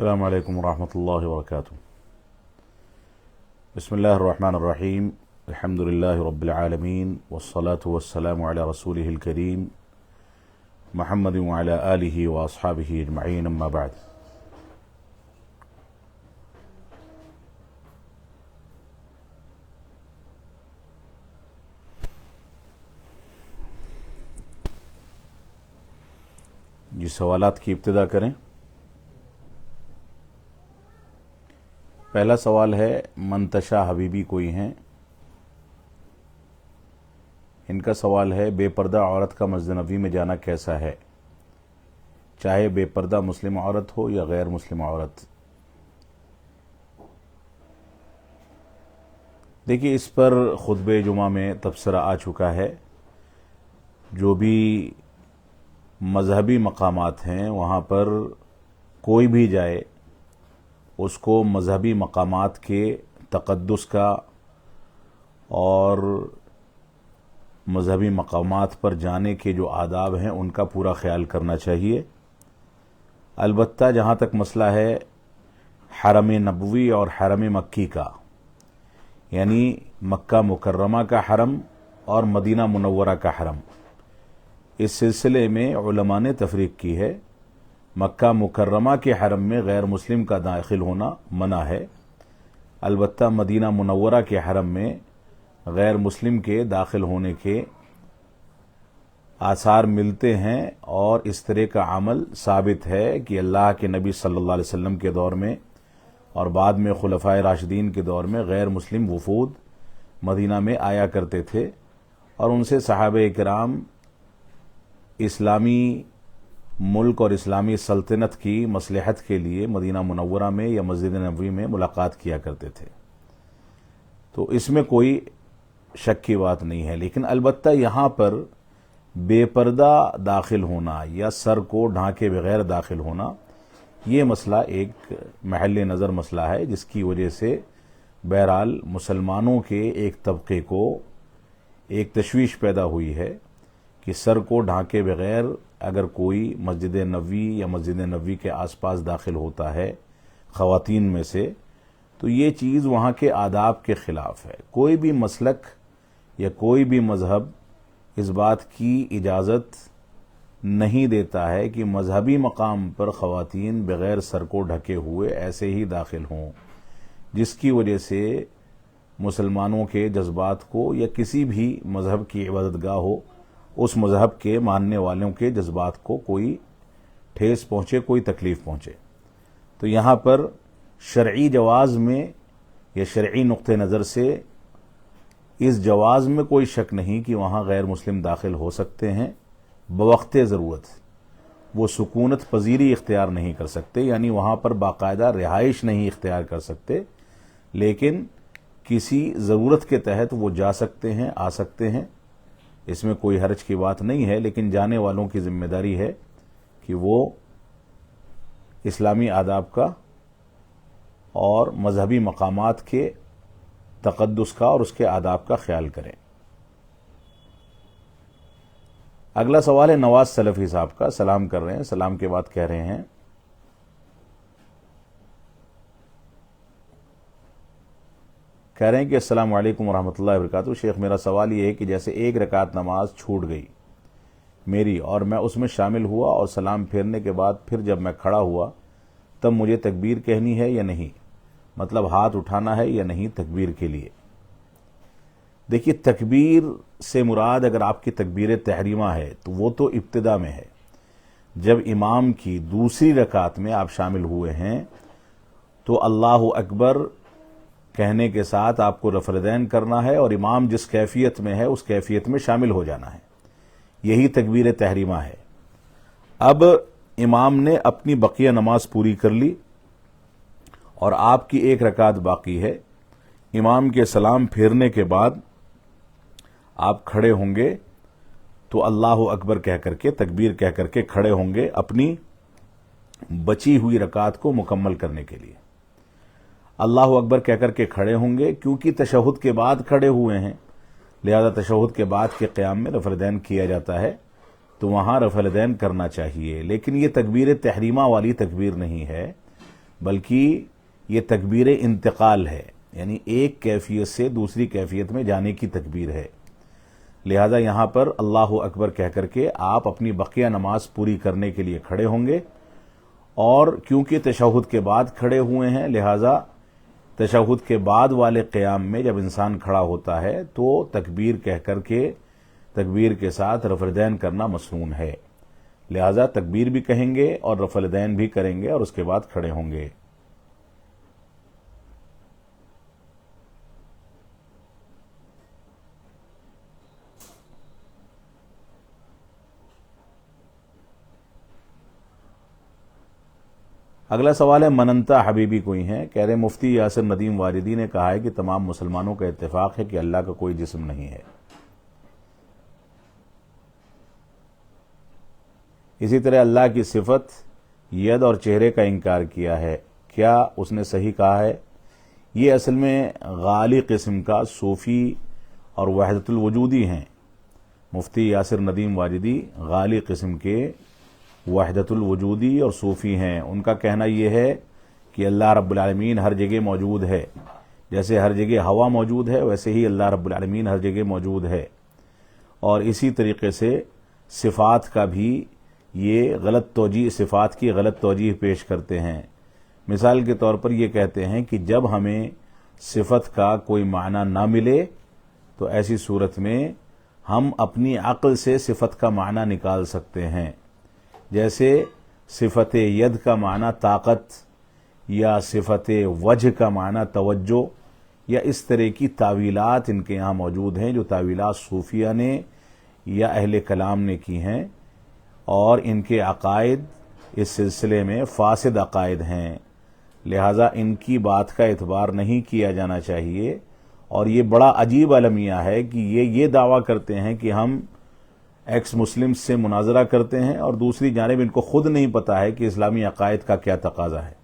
السلام عليكم ورحمة الله وبركاته. بسم الله الرحمن الرحيم. الحمد لله رب العالمين والصلاة والسلام على رسوله الكريم محمد وعلى آله وأصحابه أجمعين. أما بعد. جی سوالات کی ابتدا کریں. پہلا سوال ہے منتشا حبیبی کوئی ہیں. ان کا سوال ہے بے پردہ عورت کا مسجد نبوی میں جانا کیسا ہے، چاہے بے پردہ مسلم عورت ہو یا غیر مسلم عورت. دیکھیے اس پر خطبہ جمعہ میں تبصرہ آ چکا ہے. جو بھی مذہبی مقامات ہیں وہاں پر کوئی بھی جائے اس کو مذہبی مقامات کے تقدس کا اور مذہبی مقامات پر جانے کے جو آداب ہیں ان کا پورا خیال کرنا چاہیے. البتہ جہاں تک مسئلہ ہے حرم نبوی اور حرم مکی کا، یعنی مکہ مکرمہ کا حرم اور مدینہ منورہ کا حرم، اس سلسلے میں علماء نے تفریق کی ہے. مکہ مکرمہ کے حرم میں غیر مسلم کا داخل ہونا منع ہے، البتہ مدینہ منورہ کے حرم میں غیر مسلم کے داخل ہونے کے آثار ملتے ہیں، اور اس طرح کا عمل ثابت ہے کہ اللہ کے نبی صلی اللہ علیہ وسلم کے دور میں اور بعد میں خلفائے راشدین کے دور میں غیر مسلم وفود مدینہ میں آیا کرتے تھے، اور ان سے صحابہ کرام اسلامی ملک اور اسلامی سلطنت کی مصلحت کے لیے مدینہ منورہ میں یا مسجد نبوی میں ملاقات کیا کرتے تھے. تو اس میں کوئی شک کی بات نہیں ہے. لیکن البتہ یہاں پر بے پردہ داخل ہونا یا سر کو ڈھانکے بغیر داخل ہونا، یہ مسئلہ ایک محل نظر مسئلہ ہے، جس کی وجہ سے بہرحال مسلمانوں کے ایک طبقے کو ایک تشویش پیدا ہوئی ہے کہ سر کو ڈھانکے بغیر اگر کوئی مسجد نبوی یا مسجد نبوی کے آس پاس داخل ہوتا ہے خواتین میں سے، تو یہ چیز وہاں کے آداب کے خلاف ہے. کوئی بھی مسلک یا کوئی بھی مذہب اس بات کی اجازت نہیں دیتا ہے کہ مذہبی مقام پر خواتین بغیر سر کو ڈھکے ہوئے ایسے ہی داخل ہوں، جس کی وجہ سے مسلمانوں کے جذبات کو یا کسی بھی مذہب کی عبادت گاہ ہو اس مذہب کے ماننے والوں کے جذبات کو کوئی ٹھیس پہنچے، کوئی تکلیف پہنچے. تو یہاں پر شرعی جواز میں یا شرعی نقطہ نظر سے اس جواز میں کوئی شک نہیں کہ وہاں غیر مسلم داخل ہو سکتے ہیں بوقت ضرورت. وہ سکونت پذیری اختیار نہیں کر سکتے، یعنی وہاں پر باقاعدہ رہائش نہیں اختیار کر سکتے، لیکن کسی ضرورت کے تحت وہ جا سکتے ہیں، آ سکتے ہیں. اس میں کوئی حرج کی بات نہیں ہے، لیکن جانے والوں کی ذمہ داری ہے کہ وہ اسلامی آداب کا اور مذہبی مقامات کے تقدس کا اور اس کے آداب کا خیال کریں. اگلا سوال ہے نواز سلفی صاحب کا. سلام کر رہے ہیں، سلام کے بعد کہہ رہے ہیں کہ السلام علیکم ورحمۃ اللہ وبرکاتہ. شیخ میرا سوال یہ ہے کہ جیسے ایک رکعت نماز چھوٹ گئی میری اور میں اس میں شامل ہوا، اور سلام پھیرنے کے بعد پھر جب میں کھڑا ہوا تب مجھے تکبیر کہنی ہے یا نہیں، مطلب ہاتھ اٹھانا ہے یا نہیں تکبیر کے لیے. دیکھیے تکبیر سے مراد اگر آپ کی تکبیر تحریمہ ہے تو وہ تو ابتدا میں ہے. جب امام کی دوسری رکعت میں آپ شامل ہوئے ہیں تو اللہ اکبر کہنے کے ساتھ آپ کو رفع الیدین کرنا ہے، اور امام جس کیفیت میں ہے اس کیفیت میں شامل ہو جانا ہے. یہی تکبیر تحریمہ ہے. اب امام نے اپنی بقیہ نماز پوری کر لی اور آپ کی ایک رکعت باقی ہے. امام کے سلام پھیرنے کے بعد آپ کھڑے ہوں گے تو اللہ اکبر کہہ کر کے تکبیر کہہ کر کے کھڑے ہوں گے اپنی بچی ہوئی رکعت کو مکمل کرنے کے لیے. اللہ اکبر کہہ کر کے کھڑے ہوں گے، کیونکہ تشہد کے بعد کھڑے ہوئے ہیں، لہذا تشہد کے بعد کے قیام میں رفع الیدین کیا جاتا ہے، تو وہاں رفع الیدین کرنا چاہیے. لیکن یہ تکبیر تحریمہ والی تکبیر نہیں ہے، بلکہ یہ تکبیر انتقال ہے، یعنی ایک کیفیت سے دوسری کیفیت میں جانے کی تکبیر ہے۔ لہذا یہاں پر اللہ اکبر کہہ کر کے آپ اپنی بقیہ نماز پوری کرنے کے لیے کھڑے ہوں گے، اور کیونکہ تشہد کے بعد کھڑے ہوئے ہیں لہذا تشہد کے بعد والے قیام میں جب انسان کھڑا ہوتا ہے تو تکبیر کہہ کر کے تکبیر کے ساتھ رفع الیدین کرنا مسنون ہے، لہذا تکبیر بھی کہیں گے اور رفع الیدین بھی کریں گے اور اس کے بعد کھڑے ہوں گے۔ اگلا سوال ہے مننتا حبیبی کوئی ہیں، کہہ رہے مفتی یاسر ندیم واجدی نے کہا ہے کہ تمام مسلمانوں کا اتفاق ہے کہ اللہ کا کوئی جسم نہیں ہے، اسی طرح اللہ کی صفت ید اور چہرے کا انکار کیا ہے، کیا اس نے صحیح کہا ہے؟ یہ اصل میں غالی قسم کا صوفی اور وحدت الوجودی ہیں۔ مفتی یاسر ندیم واجدی غالی قسم کے وحدت الوجودی اور صوفی ہیں۔ ان کا کہنا یہ ہے کہ اللہ رب العالمین ہر جگہ موجود ہے، جیسے ہر جگہ ہوا موجود ہے ویسے ہی اللہ رب العالمین ہر جگہ موجود ہے، اور اسی طریقے سے صفات کا بھی یہ غلط توجیہ، صفات کی غلط توجیہ پیش کرتے ہیں۔ مثال کے طور پر یہ کہتے ہیں کہ جب ہمیں صفت کا کوئی معنی نہ ملے تو ایسی صورت میں ہم اپنی عقل سے صفت کا معنی نکال سکتے ہیں، جیسے صفت ید کا معنی طاقت یا صفت وجہ کا معنی توجہ، یا اس طرح کی تعویلات ان کے یہاں موجود ہیں جو تعویلات صوفیہ نے یا اہل کلام نے کی ہیں، اور ان کے عقائد اس سلسلے میں فاسد عقائد ہیں، لہذا ان کی بات کا اعتبار نہیں کیا جانا چاہیے۔ اور یہ بڑا عجیب المیہ ہے کہ یہ دعویٰ کرتے ہیں کہ ہم ایکس مسلم سے مناظرہ کرتے ہیں، اور دوسری جانب ان کو خود نہیں پتا ہے کہ اسلامی عقائد کا کیا تقاضا ہے۔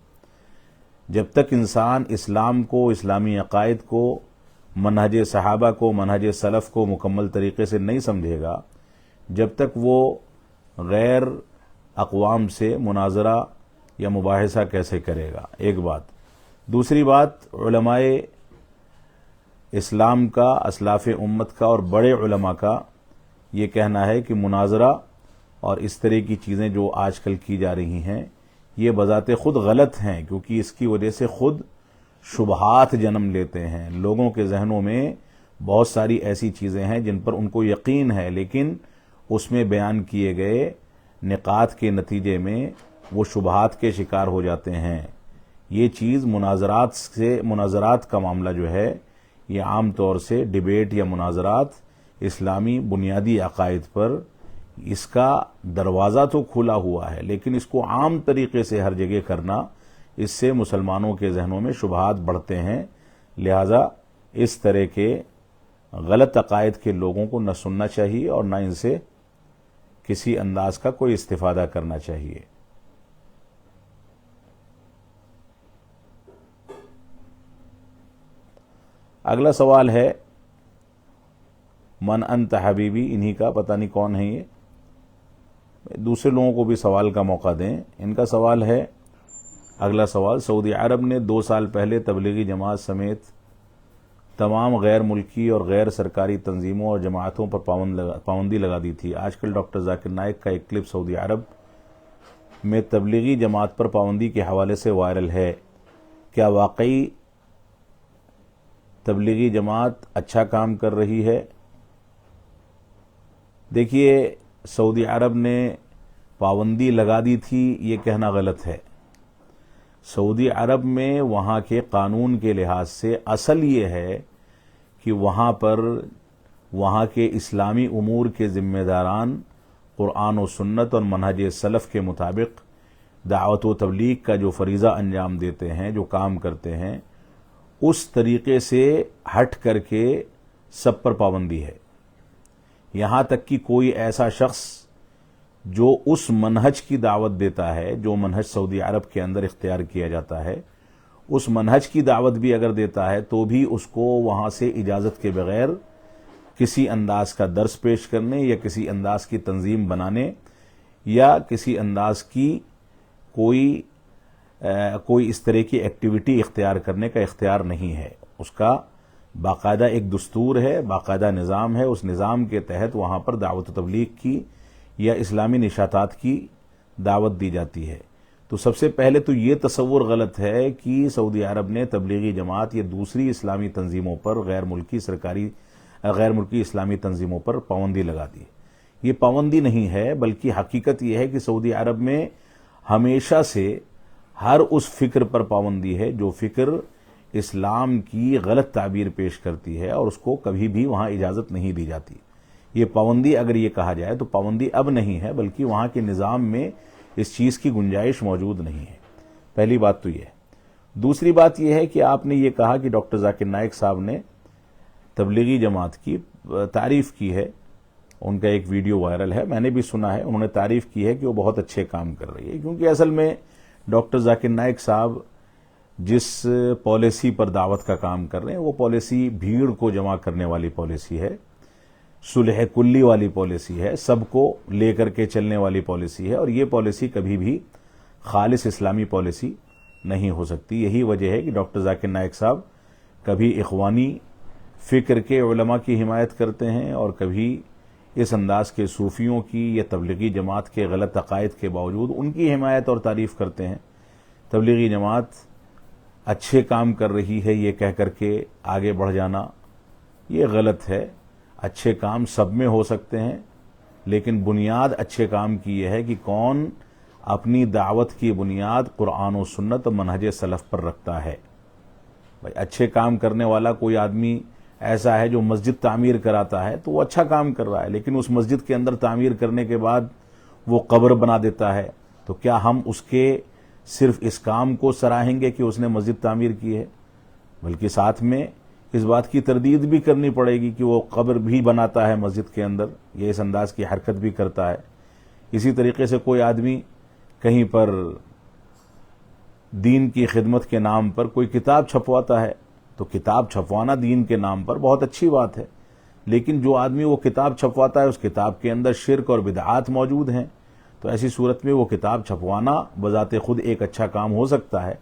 جب تک انسان اسلام کو، اسلامی عقائد کو، منہج صحابہ کو، منہج سلف کو مکمل طریقے سے نہیں سمجھے گا، جب تک وہ غیر اقوام سے مناظرہ یا مباحثہ کیسے کرے گا؟ ایک بات۔ دوسری بات، علماء اسلام کا، اسلاف امت کا اور بڑے علماء کا یہ کہنا ہے کہ مناظرہ اور اس طرح کی چیزیں جو آج کل کی جا رہی ہیں یہ بذات خود غلط ہیں، کیونکہ اس کی وجہ سے خود شبہات جنم لیتے ہیں۔ لوگوں کے ذہنوں میں بہت ساری ایسی چیزیں ہیں جن پر ان کو یقین ہے، لیکن اس میں بیان کیے گئے نقاط کے نتیجے میں وہ شبہات کے شکار ہو جاتے ہیں۔ یہ چیز مناظرات کا معاملہ جو ہے یہ عام طور سے ڈیبیٹ یا مناظرات اسلامی بنیادی عقائد پر اس کا دروازہ تو کھلا ہوا ہے، لیکن اس کو عام طریقے سے ہر جگہ کرنا، اس سے مسلمانوں کے ذہنوں میں شبہات بڑھتے ہیں، لہذا اس طرح کے غلط عقائد کے لوگوں کو نہ سننا چاہیے اور نہ ان سے کسی انداز کا کوئی استفادہ کرنا چاہیے۔ اگلا سوال ہے من انت حبیبی، انہی کا، پتہ نہیں کون ہے یہ، دوسرے لوگوں کو بھی سوال کا موقع دیں۔ ان کا سوال ہے، اگلا سوال، سعودی عرب نے 2 سال پہلے تبلیغی جماعت سمیت تمام غیر ملکی اور غیر سرکاری تنظیموں اور جماعتوں پر پابندی لگا دی تھی۔ آج کل ڈاکٹر ذاکر نائک کا ایک کلپ سعودی عرب میں تبلیغی جماعت پر پابندی کے حوالے سے وائرل ہے، کیا واقعی تبلیغی جماعت اچھا کام کر رہی ہے؟ دیکھیے، سعودی عرب نے پابندی لگا دی تھی یہ کہنا غلط ہے۔ سعودی عرب میں وہاں کے قانون کے لحاظ سے اصل یہ ہے کہ وہاں پر وہاں کے اسلامی امور کے ذمہ داران قرآن و سنت اور منہج سلف کے مطابق دعوت و تبلیغ کا جو فریضہ انجام دیتے ہیں، جو کام کرتے ہیں، اس طریقے سے ہٹ کر کے سب پر پابندی ہے۔ یہاں تک کہ کوئی ایسا شخص جو اس منہج کی دعوت دیتا ہے جو منہج سعودی عرب کے اندر اختیار کیا جاتا ہے، اس منہج کی دعوت بھی اگر دیتا ہے تو بھی اس کو وہاں سے اجازت کے بغیر کسی انداز کا درس پیش کرنے یا کسی انداز کی تنظیم بنانے یا کسی انداز کی کوئی کوئی اس طرح کی ایکٹیویٹی اختیار کرنے کا اختیار نہیں ہے. اس کا باقاعدہ ایک دستور ہے، باقاعدہ نظام ہے. اس نظام کے تحت وہاں پر دعوت و تبلیغ کی یا اسلامی نشاتات کی دعوت دی جاتی ہے. تو سب سے پہلے تو یہ تصور غلط ہے کہ سعودی عرب نے تبلیغی جماعت یا دوسری اسلامی تنظیموں پر، غیر ملکی اسلامی تنظیموں پر پابندی لگا دی. یہ پابندی نہیں ہے، بلکہ حقیقت یہ ہے کہ سعودی عرب میں ہمیشہ سے ہر اس فکر پر پابندی ہے جو فکر اسلام کی غلط تعبیر پیش کرتی ہے، اور اس کو کبھی بھی وہاں اجازت نہیں دی جاتی. یہ پابندی اگر یہ کہا جائے تو پابندی اب نہیں ہے، بلکہ وہاں کے نظام میں اس چیز کی گنجائش موجود نہیں ہے. پہلی بات تو یہ ہے. دوسری بات یہ ہے کہ آپ نے یہ کہا کہ ڈاکٹر ذاکر نائک صاحب نے تبلیغی جماعت کی تعریف کی ہے. ان کا ایک ویڈیو وائرل ہے، میں نے بھی سنا ہے. انہوں نے تعریف کی ہے کہ وہ بہت اچھے کام کر رہی ہے، کیونکہ اصل میں ڈاکٹر ذاکر نائک صاحب جس پالیسی پر دعوت کا کام کر رہے ہیں وہ پالیسی بھیڑ کو جمع کرنے والی پالیسی ہے، صلح کلی والی پالیسی ہے، سب کو لے کر کے چلنے والی پالیسی ہے. اور یہ پالیسی کبھی بھی خالص اسلامی پالیسی نہیں ہو سکتی. یہی وجہ ہے کہ ڈاکٹر ذاکر نائک صاحب کبھی اخوانی فکر کے علماء کی حمایت کرتے ہیں اور کبھی اس انداز کے صوفیوں کی یا تبلیغی جماعت کے غلط عقائد کے باوجود ان کی حمایت اور تعریف کرتے ہیں. تبلیغی جماعت اچھے کام کر رہی ہے یہ کہہ کر کے آگے بڑھ جانا یہ غلط ہے. اچھے کام سب میں ہو سکتے ہیں، لیکن بنیاد اچھے کام کی یہ ہے کہ کون اپنی دعوت کی بنیاد قرآن و سنت و منہج سلف پر رکھتا ہے. بھائی اچھے کام کرنے والا کوئی آدمی ایسا ہے جو مسجد تعمیر کراتا ہے تو وہ اچھا کام کر رہا ہے، لیکن اس مسجد کے اندر تعمیر کرنے کے بعد وہ قبر بنا دیتا ہے، تو کیا ہم اس کے صرف اس کام کو سراہیں گے کہ اس نے مسجد تعمیر کی ہے؟ بلکہ ساتھ میں اس بات کی تردید بھی کرنی پڑے گی کہ وہ قبر بھی بناتا ہے مسجد کے اندر، یہ اس انداز کی حرکت بھی کرتا ہے. اسی طریقے سے کوئی آدمی کہیں پر دین کی خدمت کے نام پر کوئی کتاب چھپواتا ہے، تو کتاب چھپوانا دین کے نام پر بہت اچھی بات ہے، لیکن جو آدمی وہ کتاب چھپواتا ہے اس کتاب کے اندر شرک اور بدعات موجود ہیں، تو ایسی صورت میں وہ کتاب چھپوانا بذات خود ایک اچھا کام ہو سکتا ہے،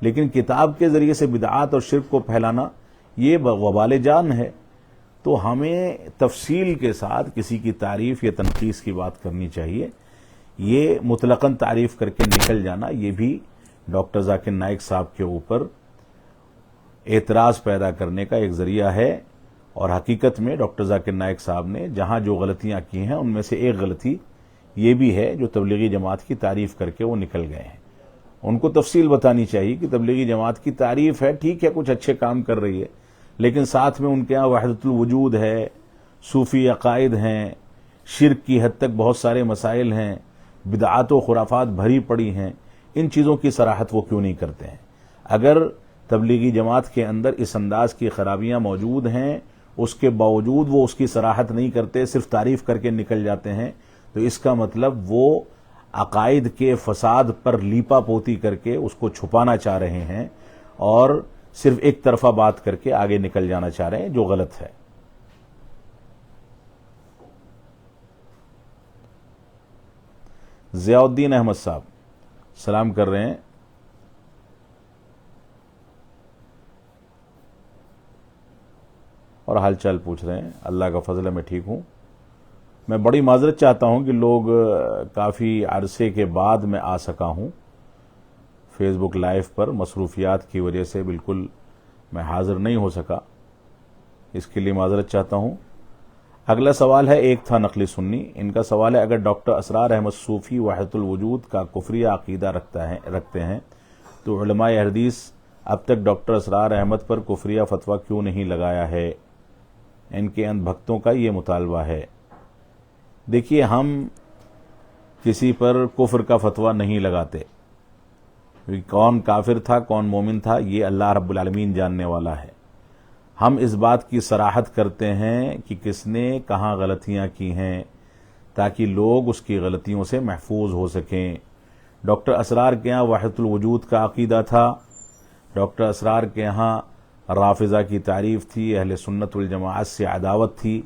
لیکن کتاب کے ذریعے سے بدعات اور شرک کو پھیلانا یہ وبال جان ہے. تو ہمیں تفصیل کے ساتھ کسی کی تعریف یا تنقیص کی بات کرنی چاہیے. یہ مطلقاً تعریف کر کے نکل جانا یہ بھی ڈاکٹر ذاکر نائک صاحب کے اوپر اعتراض پیدا کرنے کا ایک ذریعہ ہے. اور حقیقت میں ڈاکٹر ذاکر نائک صاحب نے جہاں جو غلطیاں کی ہیں ان میں سے ایک غلطی یہ بھی ہے جو تبلیغی جماعت کی تعریف کر کے وہ نکل گئے ہیں. ان کو تفصیل بتانی چاہیے کہ تبلیغی جماعت کی تعریف ہے، ٹھیک ہے کچھ اچھے کام کر رہی ہے، لیکن ساتھ میں ان کے یہاں وحدت الوجود ہے، صوفی عقائد ہیں، شرک کی حد تک بہت سارے مسائل ہیں، بدعات و خرافات بھری پڑی ہیں. ان چیزوں کی صراحت وہ کیوں نہیں کرتے ہیں؟ اگر تبلیغی جماعت کے اندر اس انداز کی خرابیاں موجود ہیں اس کے باوجود وہ اس کی صراحت نہیں کرتے، صرف تعریف کر کے نکل جاتے ہیں، تو اس کا مطلب وہ عقائد کے فساد پر لیپا پوتی کر کے اس کو چھپانا چاہ رہے ہیں اور صرف ایک طرفہ بات کر کے آگے نکل جانا چاہ رہے ہیں، جو غلط ہے. ضیاء الدین احمد صاحب سلام کر رہے ہیں. اور حال چال پوچھ رہے ہیں. اللہ کا فضل ہے میں ٹھیک ہوں. میں بڑی معذرت چاہتا ہوں کہ لوگ کافی عرصے کے بعد میں آ سکا ہوں فیس بک لائیو پر، مصروفیات کی وجہ سے بالکل میں حاضر نہیں ہو سکا، اس کے لیے معذرت چاہتا ہوں. اگلا سوال ہے، ایک تھا نقلی سنی، ان کا سوال ہے اگر ڈاکٹر اسرار احمد صوفی وحدت الوجود کا کفریہ عقیدہ رکھتے ہیں تو علماء حدیث اب تک ڈاکٹر اسرار احمد پر کفریہ فتویٰ کیوں نہیں لگایا ہے؟ ان کے اندھ بھکتوں کا یہ مطالبہ ہے. دیکھیے، ہم کسی پر کفر کا فتویٰ نہیں لگاتے. کون کافر تھا کون مومن تھا یہ اللہ رب العالمین جاننے والا ہے. ہم اس بات کی صراحت کرتے ہیں کہ کس نے کہاں غلطیاں کی ہیں تاکہ لوگ اس کی غلطیوں سے محفوظ ہو سکیں. ڈاکٹر اسرار کے یہاں وحدت الوجود کا عقیدہ تھا، ڈاکٹر اسرار کے یہاں رافضہ کی تعریف تھی، اہل سنت والجماعت سے عداوت تھی،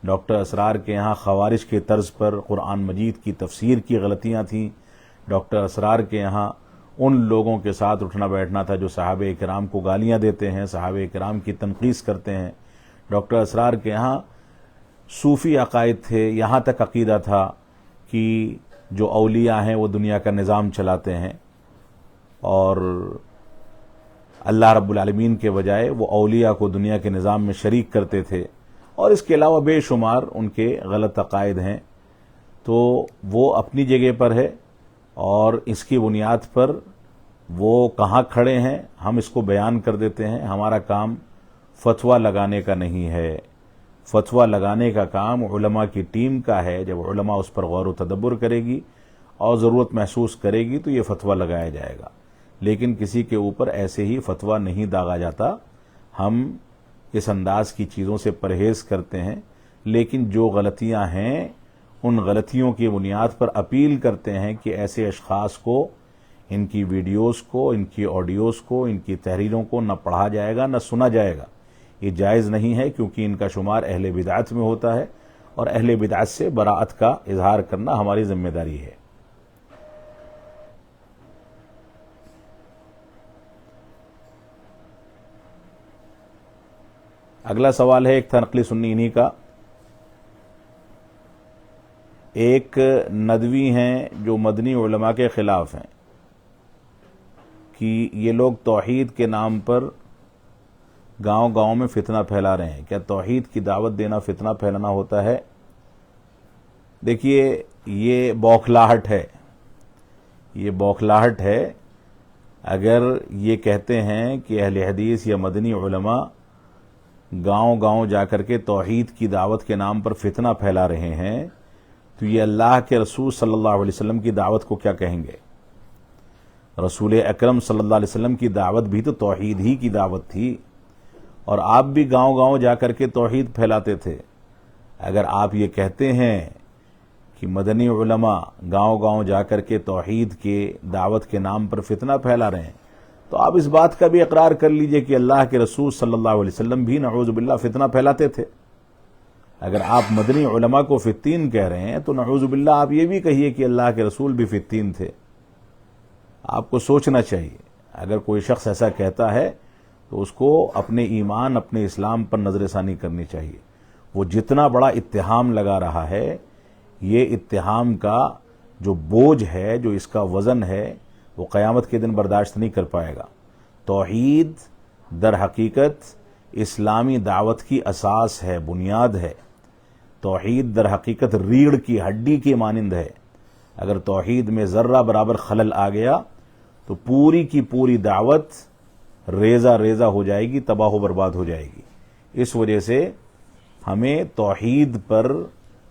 ڈاکٹر اسرار کے یہاں خوارج کے طرز پر قرآن مجید کی تفسیر کی غلطیاں تھیں، ڈاکٹر اسرار کے یہاں ان لوگوں کے ساتھ اٹھنا بیٹھنا تھا جو صحابہ کرام کو گالیاں دیتے ہیں، صحابہ کرام کی تنقیص کرتے ہیں۔ ڈاکٹر اسرار کے ہاں صوفی عقائد تھے، یہاں تک عقیدہ تھا کہ جو اولیاء ہیں وہ دنیا کا نظام چلاتے ہیں، اور اللہ رب العالمین کے بجائے وہ اولیاء کو دنیا کے نظام میں شریک کرتے تھے، اور اس کے علاوہ بے شمار ان کے غلط عقائد ہیں۔ تو وہ اپنی جگہ پر ہے، اور اس کی بنیاد پر وہ کہاں کھڑے ہیں ہم اس کو بیان کر دیتے ہیں۔ ہمارا کام فتویٰ لگانے کا نہیں ہے، فتویٰ لگانے کا کام علماء کی ٹیم کا ہے۔ جب علماء اس پر غور و تدبر کرے گی اور ضرورت محسوس کرے گی تو یہ فتویٰ لگایا جائے گا، لیکن کسی کے اوپر ایسے ہی فتویٰ نہیں داغا جاتا۔ ہم اس انداز کی چیزوں سے پرہیز کرتے ہیں، لیکن جو غلطیاں ہیں ان غلطیوں کی بنیاد پر اپیل کرتے ہیں کہ ایسے اشخاص کو، ان کی ویڈیوز کو، ان کی آڈیوز کو، ان کی تحریروں کو نہ پڑھا جائے گا نہ سنا جائے گا۔ یہ جائز نہیں ہے، کیونکہ ان کا شمار اہل بدعت میں ہوتا ہے، اور اہل بدعت سے براءت کا اظہار کرنا ہماری ذمہ داری ہے۔ اگلا سوال ہے، ایک تھا نقلی سنی انہی کا۔ ایک ندوی ہیں جو مدنی علماء کے خلاف ہیں کہ یہ لوگ توحید کے نام پر گاؤں گاؤں میں فتنہ پھیلا رہے ہیں۔ کیا توحید کی دعوت دینا فتنہ پھیلانا ہوتا ہے؟ دیکھیے، یہ بوکھلاہٹ ہے، یہ بوکھلاہٹ ہے۔ اگر یہ کہتے ہیں کہ اہل حدیث یا مدنی علماء گاؤں گاؤں جا کر کے توحید کی دعوت کے نام پر فتنہ پھیلا رہے ہیں، تو یہ اللہ کے رسول صلی اللہ علیہ وسلم کی دعوت کو کیا کہیں گے؟ رسول اکرم صلی اللہ علیہ وسلم کی دعوت بھی تو توحید ہی کی دعوت تھی، اور آپ بھی گاؤں گاؤں جا کر کے توحید پھیلاتے تھے۔ اگر آپ یہ کہتے ہیں کہ مدنی علماء گاؤں گاؤں جا کر کے توحید کے دعوت کے نام پر فتنہ پھیلا رہے ہیں، تو آپ اس بات کا بھی اقرار کر لیجئے کہ اللہ کے رسول صلی اللہ علیہ وسلم بھی نعوذ باللہ فتنہ پھیلاتے تھے۔ اگر آپ مدنی علماء کو فتین کہہ رہے ہیں تو نعوذ باللہ آپ یہ بھی کہیے کہ اللہ کے رسول بھی فتین تھے۔ آپ کو سوچنا چاہیے۔ اگر کوئی شخص ایسا کہتا ہے تو اس کو اپنے ایمان، اپنے اسلام پر نظر ثانی کرنی چاہیے۔ وہ جتنا بڑا اتہام لگا رہا ہے، یہ اتہام کا جو بوجھ ہے، جو اس کا وزن ہے، وہ قیامت کے دن برداشت نہیں کر پائے گا۔ توحید در حقیقت اسلامی دعوت کی اساس ہے، بنیاد ہے۔ توحید در حقیقت ریڑھ کی ہڈی کی مانند ہے۔ اگر توحید میں ذرہ برابر خلل آ گیا تو پوری کی پوری دعوت ریزہ ریزہ ہو جائے گی، تباہ و برباد ہو جائے گی۔ اس وجہ سے ہمیں توحید پر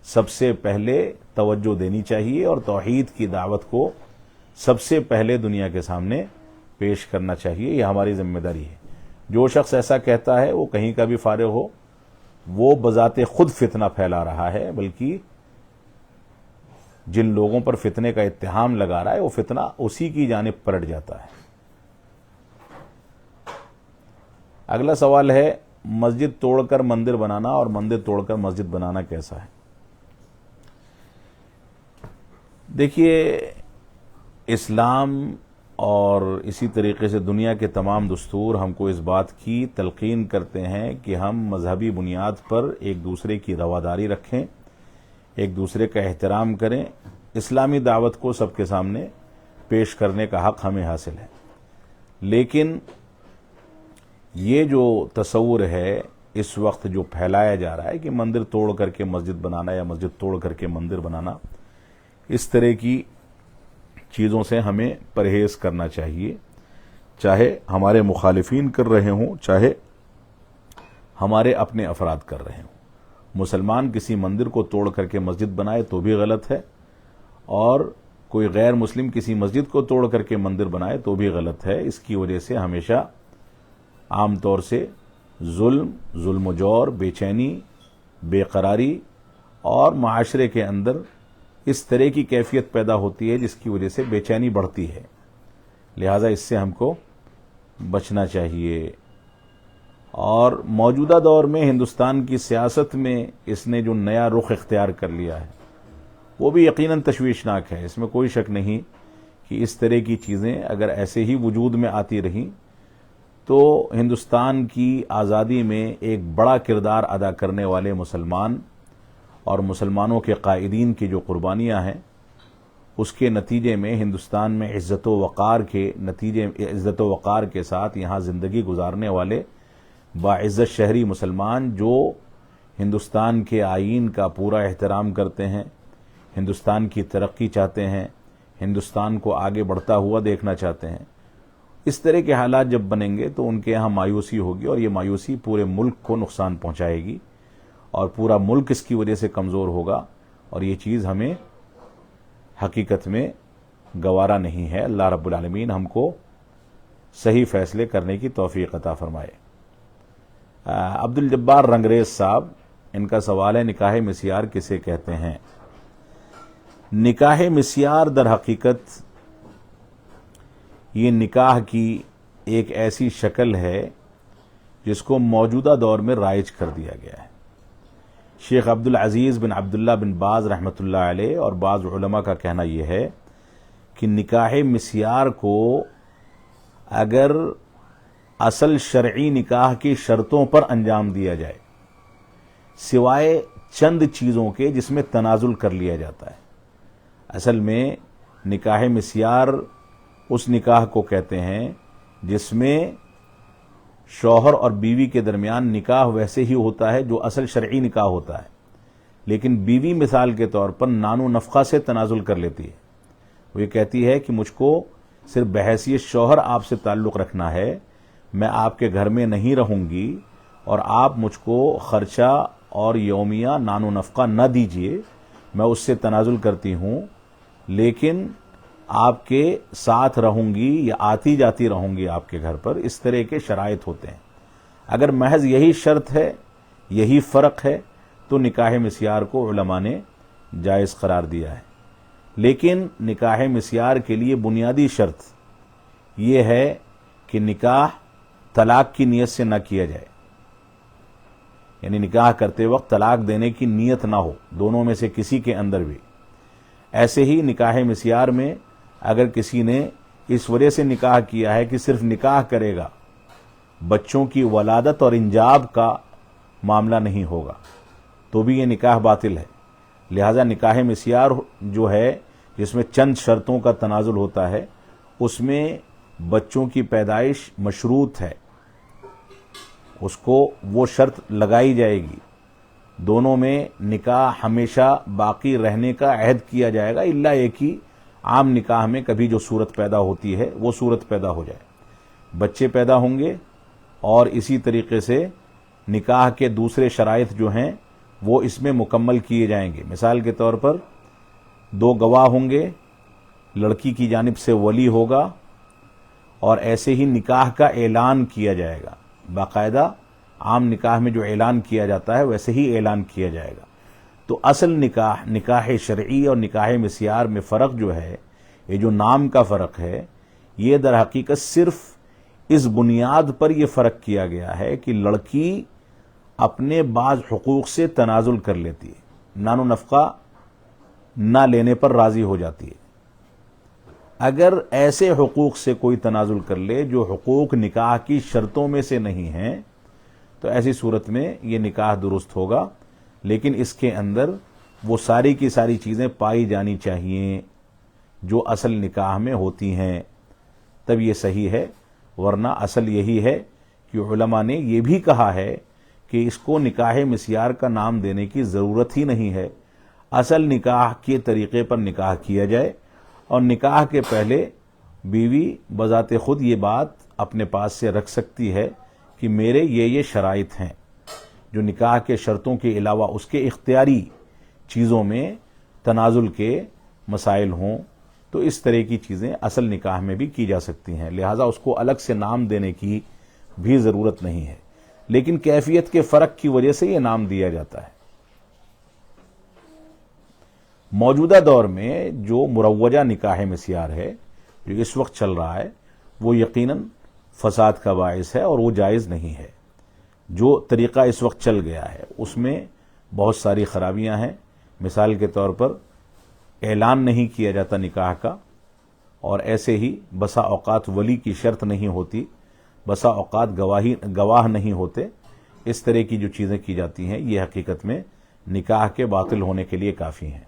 سب سے پہلے توجہ دینی چاہیے، اور توحید کی دعوت کو سب سے پہلے دنیا کے سامنے پیش کرنا چاہیے۔ یہ ہماری ذمہ داری ہے۔ جو شخص ایسا کہتا ہے وہ کہیں کا بھی فارغ ہو، وہ بذات خود فتنہ پھیلا رہا ہے، بلکہ جن لوگوں پر فتنے کا اتہام لگا رہا ہے وہ فتنہ اسی کی جانب پلٹ جاتا ہے۔ اگلا سوال ہے، مسجد توڑ کر مندر بنانا اور مندر توڑ کر مسجد بنانا کیسا ہے؟ دیکھیے، اسلام اور اسی طریقے سے دنیا کے تمام دستور ہم کو اس بات کی تلقین کرتے ہیں کہ ہم مذہبی بنیاد پر ایک دوسرے کی رواداری رکھیں، ایک دوسرے کا احترام کریں۔ اسلامی دعوت کو سب کے سامنے پیش کرنے کا حق ہمیں حاصل ہے، لیکن یہ جو تصور ہے اس وقت جو پھیلایا جا رہا ہے کہ مندر توڑ کر کے مسجد بنانا یا مسجد توڑ کر کے مندر بنانا، اس طرح کی چیزوں سے ہمیں پرہیز کرنا چاہیے، چاہے ہمارے مخالفین کر رہے ہوں، چاہے ہمارے اپنے افراد کر رہے ہوں۔ مسلمان کسی مندر کو توڑ کر کے مسجد بنائے تو بھی غلط ہے، اور کوئی غیر مسلم کسی مسجد کو توڑ کر کے مندر بنائے تو بھی غلط ہے۔ اس کی وجہ سے ہمیشہ عام طور سے ظلم و جور، بے چینی، بے قراری اور معاشرے کے اندر اس طرح کی کیفیت پیدا ہوتی ہے جس کی وجہ سے بے چینی بڑھتی ہے۔ لہذا اس سے ہم کو بچنا چاہیے۔ اور موجودہ دور میں ہندوستان کی سیاست میں اس نے جو نیا رخ اختیار کر لیا ہے وہ بھی یقیناً تشویشناک ہے۔ اس میں کوئی شک نہیں کہ اس طرح کی چیزیں اگر ایسے ہی وجود میں آتی رہیں تو ہندوستان کی آزادی میں ایک بڑا کردار ادا کرنے والے مسلمان اور مسلمانوں کے قائدین کی جو قربانیاں ہیں اس کے نتیجے میں ہندوستان میں عزت و وقار کے ساتھ یہاں زندگی گزارنے والے باعزت شہری مسلمان جو ہندوستان کے آئین کا پورا احترام کرتے ہیں، ہندوستان کی ترقی چاہتے ہیں، ہندوستان کو آگے بڑھتا ہوا دیکھنا چاہتے ہیں، اس طرح کے حالات جب بنیں گے تو ان کے یہاں مایوسی ہوگی اور یہ مایوسی پورے ملک کو نقصان پہنچائے گی اور پورا ملک اس کی وجہ سے کمزور ہوگا، اور یہ چیز ہمیں حقیقت میں گوارا نہیں ہے۔ اللہ رب العالمین ہم کو صحیح فیصلے کرنے کی توفیق عطا فرمائے۔ عبد الجبار رنگریز صاحب، ان کا سوال ہے نکاح مسیار کسے کہتے ہیں؟ نکاح مسیار در حقیقت یہ نکاح کی ایک ایسی شکل ہے جس کو موجودہ دور میں رائج کر دیا گیا ہے۔ شیخ عبدالعزیز بن عبداللہ بن باز رحمۃ اللہ علیہ اور بعض علماء کا کہنا یہ ہے کہ نکاح مسیار کو اگر اصل شرعی نکاح کی شرطوں پر انجام دیا جائے سوائے چند چیزوں کے جس میں تنازل کر لیا جاتا ہے، اصل میں نکاح مسیار اس نکاح کو کہتے ہیں جس میں شوہر اور بیوی کے درمیان نکاح ویسے ہی ہوتا ہے جو اصل شرعی نکاح ہوتا ہے، لیکن بیوی مثال کے طور پر نان و نفقہ سے تنازل کر لیتی ہے۔ وہ یہ کہتی ہے کہ مجھ کو صرف بحیثیت شوہر آپ سے تعلق رکھنا ہے، میں آپ کے گھر میں نہیں رہوں گی اور آپ مجھ کو خرچہ اور یومیہ نان و نفقہ نہ دیجیے، میں اس سے تنازل کرتی ہوں لیکن آپ کے ساتھ رہوں گی یا آتی جاتی رہوں گی آپ کے گھر پر۔ اس طرح کے شرائط ہوتے ہیں۔ اگر محض یہی شرط ہے، یہی فرق ہے، تو نکاح مسیار کو علماء نے جائز قرار دیا ہے، لیکن نکاح مسیار کے لیے بنیادی شرط یہ ہے کہ نکاح طلاق کی نیت سے نہ کیا جائے، یعنی نکاح کرتے وقت طلاق دینے کی نیت نہ ہو دونوں میں سے کسی کے اندر بھی۔ ایسے ہی نکاح مسیار میں اگر کسی نے اس وجہ سے نکاح کیا ہے کہ صرف نکاح کرے گا، بچوں کی ولادت اور انجاب کا معاملہ نہیں ہوگا، تو بھی یہ نکاح باطل ہے۔ لہذا نکاح مسیار جو ہے جس میں چند شرطوں کا تنازل ہوتا ہے، اس میں بچوں کی پیدائش مشروط ہے، اس کو وہ شرط لگائی جائے گی، دونوں میں نکاح ہمیشہ باقی رہنے کا عہد کیا جائے گا، الا ایک ہی عام نکاح میں کبھی جو صورت پیدا ہوتی ہے وہ صورت پیدا ہو جائے، بچے پیدا ہوں گے، اور اسی طریقے سے نکاح کے دوسرے شرائط جو ہیں وہ اس میں مکمل کیے جائیں گے۔ مثال کے طور پر 2 گواہ ہوں گے، لڑکی کی جانب سے ولی ہوگا، اور ایسے ہی نکاح کا اعلان کیا جائے گا، باقاعدہ عام نکاح میں جو اعلان کیا جاتا ہے ویسے ہی اعلان کیا جائے گا۔ تو اصل نکاح شرعی اور نکاح مسیار میں فرق جو ہے، یہ جو نام کا فرق ہے، یہ در حقیقت صرف اس بنیاد پر یہ فرق کیا گیا ہے کہ لڑکی اپنے بعض حقوق سے تنازل کر لیتی ہے، نان و نفقہ نہ لینے پر راضی ہو جاتی ہے۔ اگر ایسے حقوق سے کوئی تنازل کر لے جو حقوق نکاح کی شرطوں میں سے نہیں ہیں تو ایسی صورت میں یہ نکاح درست ہوگا، لیکن اس کے اندر وہ ساری کی ساری چیزیں پائی جانی چاہیے جو اصل نکاح میں ہوتی ہیں، تب یہ صحیح ہے۔ ورنہ اصل یہی ہے کہ علماء نے یہ بھی کہا ہے کہ اس کو نکاح مسیار کا نام دینے کی ضرورت ہی نہیں ہے، اصل نکاح کے طریقے پر نکاح کیا جائے، اور نکاح کے پہلے بیوی بذات خود یہ بات اپنے پاس سے رکھ سکتی ہے کہ میرے یہ شرائط ہیں، جو نکاح کے شرطوں کے علاوہ اس کے اختیاری چیزوں میں تنازل کے مسائل ہوں، تو اس طرح کی چیزیں اصل نکاح میں بھی کی جا سکتی ہیں، لہذا اس کو الگ سے نام دینے کی بھی ضرورت نہیں ہے، لیکن کیفیت کے فرق کی وجہ سے یہ نام دیا جاتا ہے۔ موجودہ دور میں جو مروجہ نکاح مسیار ہے جو اس وقت چل رہا ہے وہ یقیناً فساد کا باعث ہے اور وہ جائز نہیں ہے۔ جو طریقہ اس وقت چل گیا ہے اس میں بہت ساری خرابیاں ہیں۔ مثال کے طور پر اعلان نہیں کیا جاتا نکاح کا، اور ایسے ہی بسا اوقات ولی کی شرط نہیں ہوتی، بسا اوقات گواہ نہیں ہوتے، اس طرح کی جو چیزیں کی جاتی ہیں یہ حقیقت میں نکاح کے باطل ہونے کے لیے کافی ہیں۔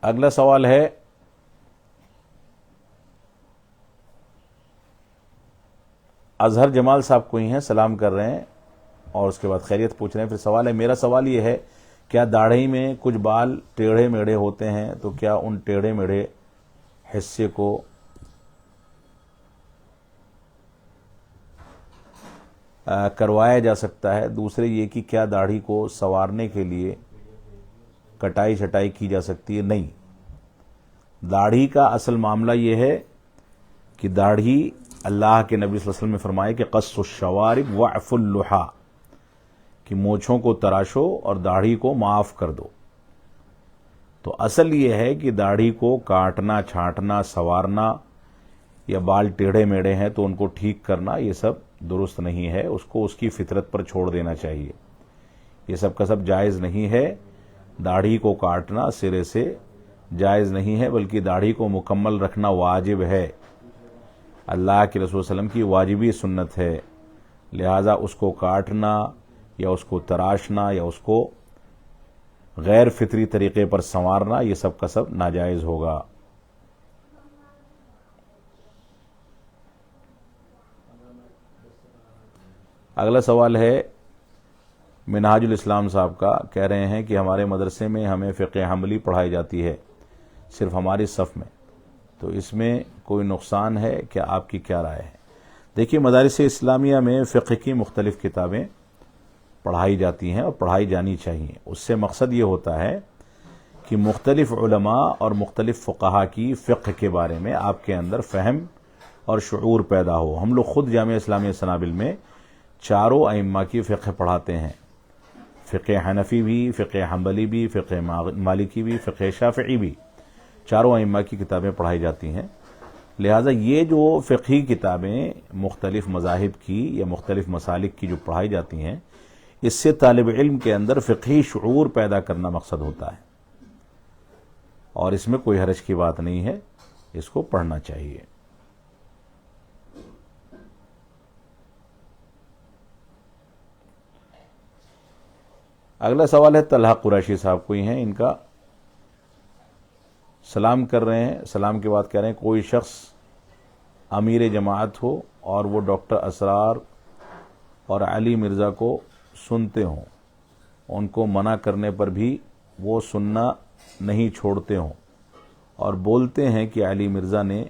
اگلا سوال ہے اظہر جمال صاحب کوئی ہیں، سلام کر رہے ہیں اور اس کے بعد خیریت پوچھ رہے ہیں۔ پھر سوال ہے، میرا سوال یہ ہے، کیا داڑھی میں کچھ بال ٹیڑھے میڑھے ہوتے ہیں تو کیا ان ٹیڑھے میڑھے حصے کو کروایا جا سکتا ہے؟ دوسرے یہ کہ کیا داڑھی کو سنوارنے کے لیے کٹائی چھٹائی کی جا سکتی ہے؟ نہیں، داڑھی کا اصل معاملہ یہ ہے کہ داڑھی اللہ کے نبی صلی اللہ علیہ وسلم نے فرمایا کہ قص الشوارب وعف اللحا، کہ مونچھوں کو تراشو اور داڑھی کو معاف کر دو۔ تو اصل یہ ہے کہ داڑھی کو کاٹنا، چھانٹنا، سنوارنا یا بال ٹیڑھے میڑھے ہیں تو ان کو ٹھیک کرنا یہ سب درست نہیں ہے، اس کو اس کی فطرت پر چھوڑ دینا چاہیے، یہ سب کا سب جائز نہیں ہے۔ داڑھی کو کاٹنا سرے سے جائز نہیں ہے، بلکہ داڑھی کو مکمل رکھنا واجب ہے، اللہ کے رسول صلی اللہ علیہ وسلم کی واجبی سنت ہے، لہذا اس کو کاٹنا یا اس کو تراشنا یا اس کو غیر فطری طریقے پر سنوارنا یہ سب کا سب ناجائز ہوگا۔ اگلا سوال ہے منہاج الاسلام صاحب کا، کہہ رہے ہیں کہ ہمارے مدرسے میں ہمیں فقہ حنبلی پڑھائی جاتی ہے صرف ہماری صف میں، تو اس میں کوئی نقصان ہے کیا؟ آپ کی کیا رائے ہے؟ دیکھیے، مدارس اسلامیہ میں فقہ کی مختلف کتابیں پڑھائی جاتی ہیں اور پڑھائی جانی چاہیے۔ اس سے مقصد یہ ہوتا ہے کہ مختلف علماء اور مختلف فقہا کی فقہ کے بارے میں آپ کے اندر فہم اور شعور پیدا ہو۔ ہم لوگ خود جامعہ اسلامیہ سنابل میں چاروں ائمہ کی فقہ پڑھاتے ہیں، فقہ حنفی بھی، فقہ حنبلی بھی، فقہ مالکی بھی، فقہ شافعی بھی، چاروں ائمہ کی کتابیں پڑھائی جاتی ہیں۔ لہٰذا یہ جو فقہی کتابیں مختلف مذاہب کی یا مختلف مسالک کی جو پڑھائی جاتی ہیں، اس سے طالب علم کے اندر فقہی شعور پیدا کرنا مقصد ہوتا ہے، اور اس میں کوئی حرج کی بات نہیں ہے، اس کو پڑھنا چاہیے۔ اگلا سوال ہے طلحہ قریشی صاحب کوئی ہیں، ان کا سلام کر رہے ہیں، سلام کے بعد کہہ رہے ہیں کوئی شخص امیر جماعت ہو اور وہ ڈاکٹر اسرار اور علی مرزا کو سنتے ہوں، ان کو منع کرنے پر بھی وہ سننا نہیں چھوڑتے ہوں اور بولتے ہیں کہ علی مرزا نے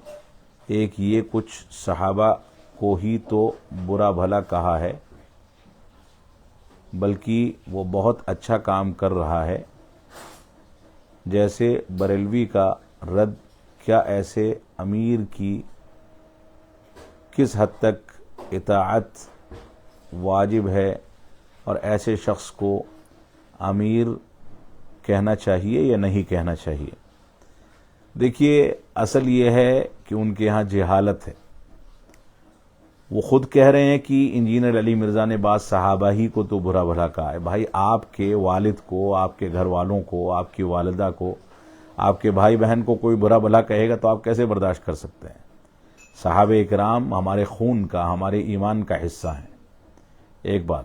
ایک یہ کچھ صحابہ کو ہی تو برا بھلا کہا ہے، بلکہ وہ بہت اچھا کام کر رہا ہے، جیسے بریلوی کا رد، کیا ایسے امیر کی کس حد تک اطاعت واجب ہے اور ایسے شخص کو امیر کہنا چاہیے یا نہیں کہنا چاہیے؟ دیکھیے، اصل یہ ہے کہ ان کے ہاں جہالت ہے۔ وہ خود کہہ رہے ہیں کہ انجینئر علی مرزا نے بعض صحابہ ہی کو تو برا بھلا کہا ہے۔ بھائی، آپ کے والد کو، آپ کے گھر والوں کو، آپ کی والدہ کو، آپ کے بھائی بہن کو کوئی برا بھلا کہے گا تو آپ کیسے برداشت کر سکتے ہیں؟ صحابہ اکرام ہمارے خون کا، ہمارے ایمان کا حصہ ہیں، ایک بات۔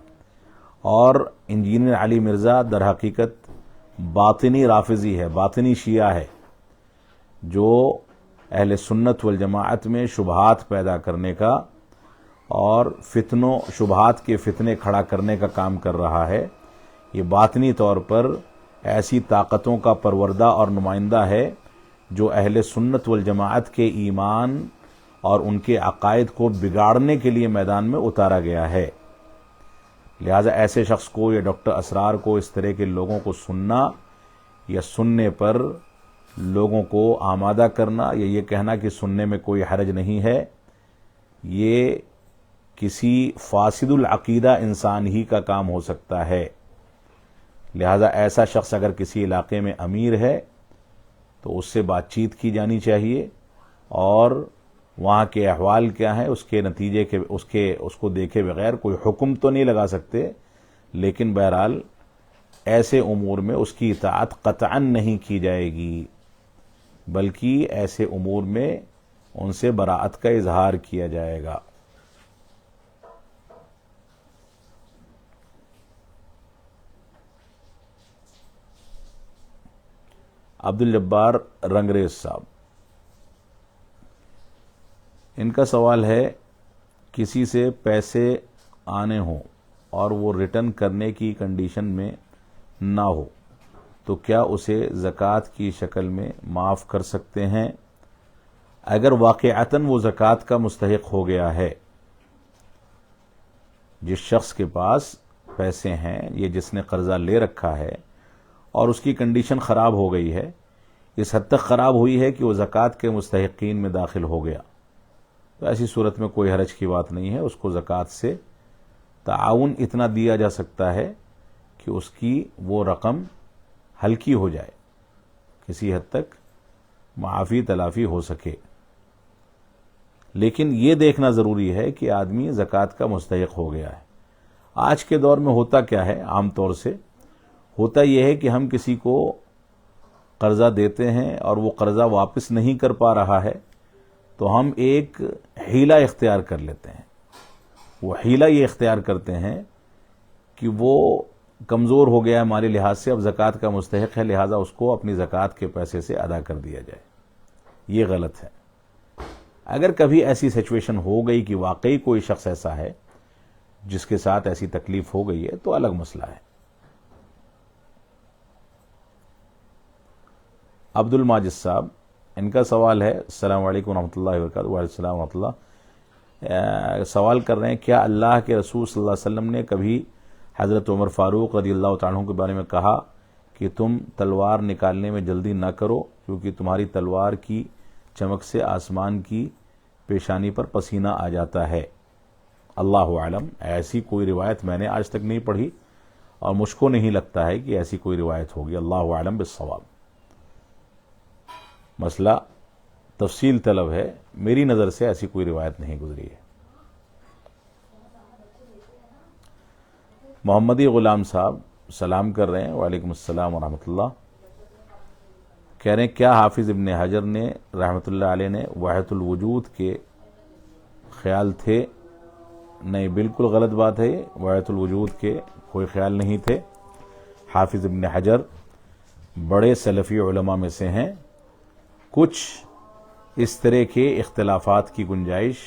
اور انجینئر علی مرزا در حقیقت باطنی رافضی ہے، باطنی شیعہ ہے، جو اہل سنت والجماعت میں شبہات پیدا کرنے کا اور فتنوں، شبہات کے فتنے کھڑا کرنے کا کام کر رہا ہے۔ یہ باطنی طور پر ایسی طاقتوں کا پروردہ اور نمائندہ ہے جو اہل سنت والجماعت کے ایمان اور ان کے عقائد کو بگاڑنے کے لیے میدان میں اتارا گیا ہے۔ لہذا ایسے شخص کو یا ڈاکٹر اسرار کو، اس طرح کے لوگوں کو سننا یا سننے پر لوگوں کو آمادہ کرنا یا یہ کہنا کہ سننے میں کوئی حرج نہیں ہے، یہ کسی فاسد العقیدہ انسان ہی کا کام ہو سکتا ہے۔ لہذا ایسا شخص اگر کسی علاقے میں امیر ہے تو اس سے بات چیت کی جانی چاہیے اور وہاں کے احوال کیا ہیں، اس کے نتیجے کے اس کو دیکھے بغیر کوئی حکم تو نہیں لگا سکتے، لیکن بہرحال ایسے امور میں اس کی اطاعت قطعاً نہیں کی جائے گی، بلکہ ایسے امور میں ان سے براءت کا اظہار کیا جائے گا۔ عبد الجبار رنگریز صاحب، ان کا سوال ہے، کسی سے پیسے آنے ہوں اور وہ ریٹرن کرنے کی کنڈیشن میں نہ ہو تو کیا اسے زکوٰۃ کی شکل میں معاف کر سکتے ہیں؟ اگر واقعتاً وہ زکوٰۃ کا مستحق ہو گیا ہے، جس شخص کے پاس پیسے ہیں، یہ جس نے قرضہ لے رکھا ہے اور اس کی کنڈیشن خراب ہو گئی ہے، اس حد تک خراب ہوئی ہے کہ وہ زکوٰۃ کے مستحقین میں داخل ہو گیا، تو ایسی صورت میں کوئی حرج کی بات نہیں ہے، اس کو زکوٰۃ سے تعاون اتنا دیا جا سکتا ہے کہ اس کی وہ رقم ہلکی ہو جائے، کسی حد تک معافی تلافی ہو سکے۔ لیکن یہ دیکھنا ضروری ہے کہ آدمی زکوٰۃ کا مستحق ہو گیا ہے۔ آج کے دور میں ہوتا کیا ہے، عام طور سے ہوتا یہ ہے کہ ہم کسی کو قرضہ دیتے ہیں اور وہ قرضہ واپس نہیں کر پا رہا ہے، تو ہم ایک حیلہ اختیار کر لیتے ہیں۔ وہ حیلہ یہ اختیار کرتے ہیں کہ وہ کمزور ہو گیا ہے مالی لحاظ سے، اب زکوٰۃ کا مستحق ہے، لہٰذا اس کو اپنی زکوٰۃ کے پیسے سے ادا کر دیا جائے۔ یہ غلط ہے۔ اگر کبھی ایسی سچویشن ہو گئی کہ واقعی کوئی شخص ایسا ہے جس کے ساتھ ایسی تکلیف ہو گئی ہے تو الگ مسئلہ ہے۔ عبد الماجد صاحب، ان کا سوال ہے، السلام علیکم ورحمۃ اللہ وبرکاتہ۔ وعلیکم السلام ورحمۃ اللہ۔ سوال کر رہے ہیں، کیا اللہ کے رسول صلی اللہ علیہ وسلم نے کبھی حضرت عمر فاروق رضی اللہ تعالیٰ عنہ کے بارے میں کہا کہ تم تلوار نکالنے میں جلدی نہ کرو کیونکہ تمہاری تلوار کی چمک سے آسمان کی پیشانی پر پسینہ آ جاتا ہے؟ اللہ اعلم، ایسی کوئی روایت میں نے آج تک نہیں پڑھی اور مجھ کو نہیں لگتا ہے کہ ایسی کوئی روایت ہوگی۔ اللہ اعلم بالصواب۔ مسئلہ تفصیل طلب ہے، میری نظر سے ایسی کوئی روایت نہیں گزری ہے۔ محمدی غلام صاحب سلام کر رہے ہیں، وعلیکم السلام ورحمۃ اللہ۔ کہہ رہے ہیں، کیا حافظ ابن حجر نے رحمۃ اللہ علیہ نے وحدت الوجود کے خیال تھے؟ نہیں، بالکل غلط بات ہے، وحدت الوجود کے کوئی خیال نہیں تھے۔ حافظ ابن حجر بڑے سلفی علماء میں سے ہیں۔ کچھ اس طرح کے اختلافات کی گنجائش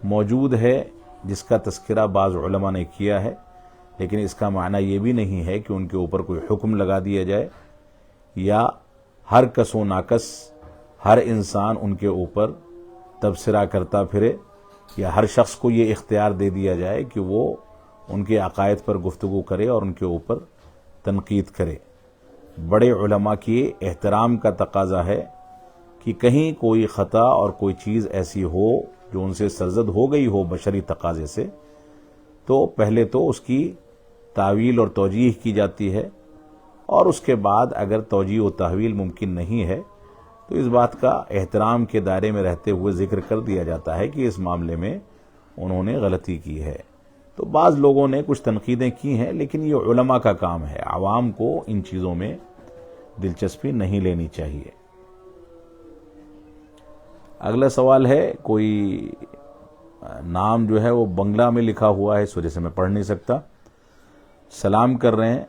موجود ہے جس کا تذکرہ بعض علماء نے کیا ہے، لیکن اس کا معنی یہ بھی نہیں ہے کہ ان کے اوپر کوئی حکم لگا دیا جائے یا ہر کس و ناکس ہر انسان ان کے اوپر تبصرہ کرتا پھرے، یا ہر شخص کو یہ اختیار دے دیا جائے کہ وہ ان کے عقائد پر گفتگو کرے اور ان کے اوپر تنقید کرے۔ بڑے علماء کی احترام کا تقاضا ہے کہ کہیں کوئی خطا اور کوئی چیز ایسی ہو جو ان سے سرزد ہو گئی ہو بشری تقاضے سے، تو پہلے تو اس کی تعویل اور توجیح کی جاتی ہے، اور اس کے بعد اگر توجیح و تحویل ممکن نہیں ہے تو اس بات کا احترام کے دائرے میں رہتے ہوئے ذکر کر دیا جاتا ہے کہ اس معاملے میں انہوں نے غلطی کی ہے۔ تو بعض لوگوں نے کچھ تنقیدیں کی ہیں، لیکن یہ علماء کا کام ہے، عوام کو ان چیزوں میں دلچسپی نہیں لینی چاہیے۔ اگلا سوال ہے، کوئی نام جو ہے وہ بنگلہ میں لکھا ہوا ہے، اس وجہ سے میں پڑھ نہیں سکتا۔ سلام کر رہے ہیں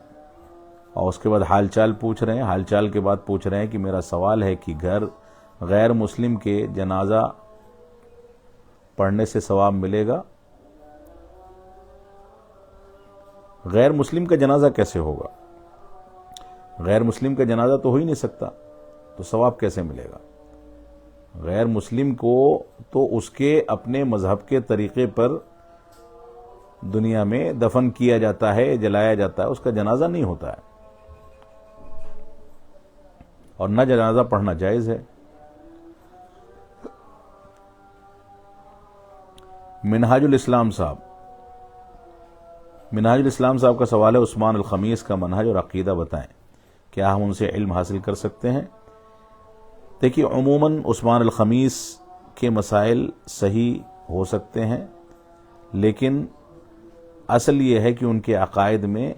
اور اس کے بعد حال چال پوچھ رہے ہیں۔ حال چال کے بعد پوچھ رہے ہیں کہ میرا سوال ہے کہ غیر مسلم کے جنازہ پڑھنے سے ثواب ملے گا؟ غیر مسلم کا جنازہ کیسے ہوگا؟ غیر مسلم کا جنازہ تو ہو ہی نہیں سکتا، تو ثواب کیسے ملے گا؟ غیر مسلم کو تو اس کے اپنے مذہب کے طریقے پر دنیا میں دفن کیا جاتا ہے، جلایا جاتا ہے، اس کا جنازہ نہیں ہوتا ہے، اور نہ جنازہ پڑھنا جائز ہے۔ منہاج الاسلام صاحب کا سوال ہے، عثمان الخمیس کا منہج اور عقیدہ بتائیں، کیا ہم ان سے علم حاصل کر سکتے ہیں؟ دیکھیے، عموماً عثمان الخمیس کے مسائل صحیح ہو سکتے ہیں، لیکن اصل یہ ہے کہ ان کے عقائد میں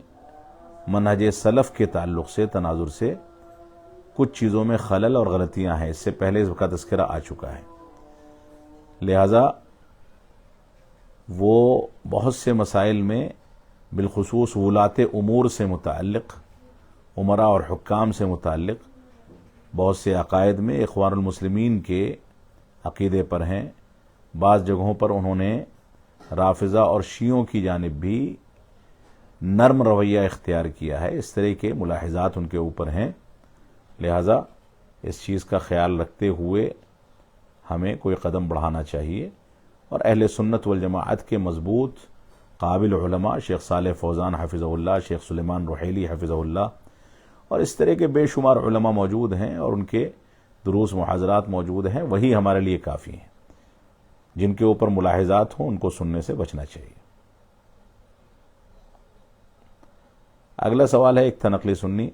منہج سلف کے تعلق سے، تناظر سے کچھ چیزوں میں خلل اور غلطیاں ہیں، اس سے پہلے اس کا تذکرہ آ چکا ہے۔ لہذا وہ بہت سے مسائل میں، بالخصوص ولاۃ امور سے متعلق، امراء اور حکام سے متعلق بہت سے عقائد میں اخوان المسلمین کے عقیدے پر ہیں۔ بعض جگہوں پر انہوں نے رافضہ اور شیعوں کی جانب بھی نرم رویہ اختیار کیا ہے، اس طرح کے ملاحظات ان کے اوپر ہیں۔ لہذا اس چیز کا خیال رکھتے ہوئے ہمیں کوئی قدم بڑھانا چاہیے، اور اہل سنت والجماعت کے مضبوط قابل علماء شیخ صالح فوزان حفظہ اللہ، شیخ سلیمان رحیلی حفظہ اللہ، اور اس طرح کے بے شمار علماء موجود ہیں، اور ان کے دروس محاضرات موجود ہیں، وہی ہمارے لیے کافی ہیں۔ جن کے اوپر ملاحظات ہوں ان کو سننے سے بچنا چاہیے۔ اگلا سوال ہے ایک تھا نقلی سنی،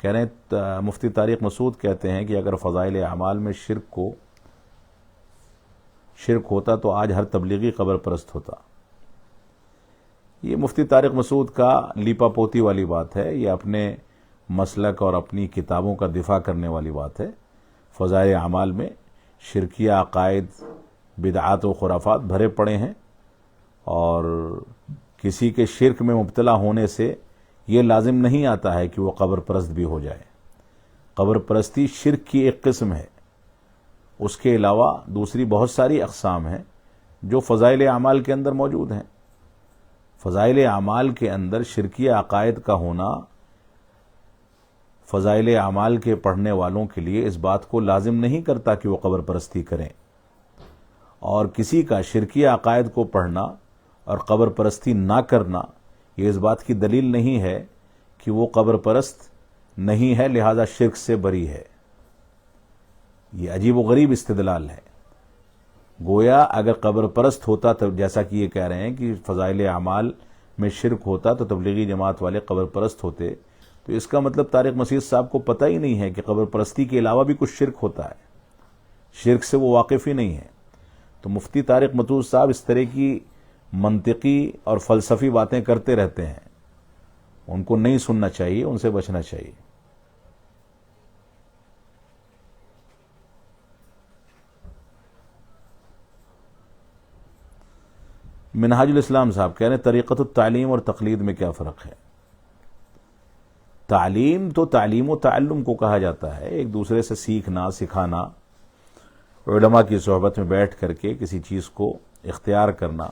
کہہ رہے ہیں مفتی طارق مسعود کہتے ہیں کہ اگر فضائل اعمال میں شرک ہوتا تو آج ہر تبلیغی قبر پرست ہوتا۔ یہ مفتی طارق مسعود کا لیپا پوتی والی بات ہے، یہ اپنے مسلک اور اپنی کتابوں کا دفاع کرنے والی بات ہے۔ فضائل اعمال میں شرکیہ عقائد، بدعات و خرافات بھرے پڑے ہیں، اور کسی کے شرک میں مبتلا ہونے سے یہ لازم نہیں آتا ہے کہ وہ قبر پرست بھی ہو جائے۔ قبر پرستی شرک کی ایک قسم ہے، اس کے علاوہ دوسری بہت ساری اقسام ہیں جو فضائل اعمال کے اندر موجود ہیں۔ فضائل اعمال کے اندر شرکیہ عقائد کا ہونا فضائل اعمال کے پڑھنے والوں کے لیے اس بات کو لازم نہیں کرتا کہ وہ قبر پرستی کریں، اور کسی کا شرکیہ عقائد کو پڑھنا اور قبر پرستی نہ کرنا یہ اس بات کی دلیل نہیں ہے کہ وہ قبر پرست نہیں ہے، لہذا شرک سے بری ہے۔ یہ عجیب و غریب استدلال ہے۔ گویا اگر قبر پرست ہوتا تو، جیسا کہ یہ کہہ رہے ہیں کہ فضائل اعمال میں شرک ہوتا تو تبلیغی جماعت والے قبر پرست ہوتے، تو اس کا مطلب طارق مسعود صاحب کو پتہ ہی نہیں ہے کہ قبر پرستی کے علاوہ بھی کچھ شرک ہوتا ہے، شرک سے وہ واقف ہی نہیں ہے۔ تو مفتی طارق مسعود صاحب اس طرح کی منطقی اور فلسفی باتیں کرتے رہتے ہیں، ان کو نہیں سننا چاہیے، ان سے بچنا چاہیے۔ منہاج الاسلام صاحب کہہ رہے ہیں طریقت التعلیم اور تقلید میں کیا فرق ہے؟ تعلیم تو تعلیم و تعلم کو کہا جاتا ہے، ایک دوسرے سے سیکھنا، سکھانا، علماء کی صحبت میں بیٹھ کر کے کسی چیز کو اختیار کرنا،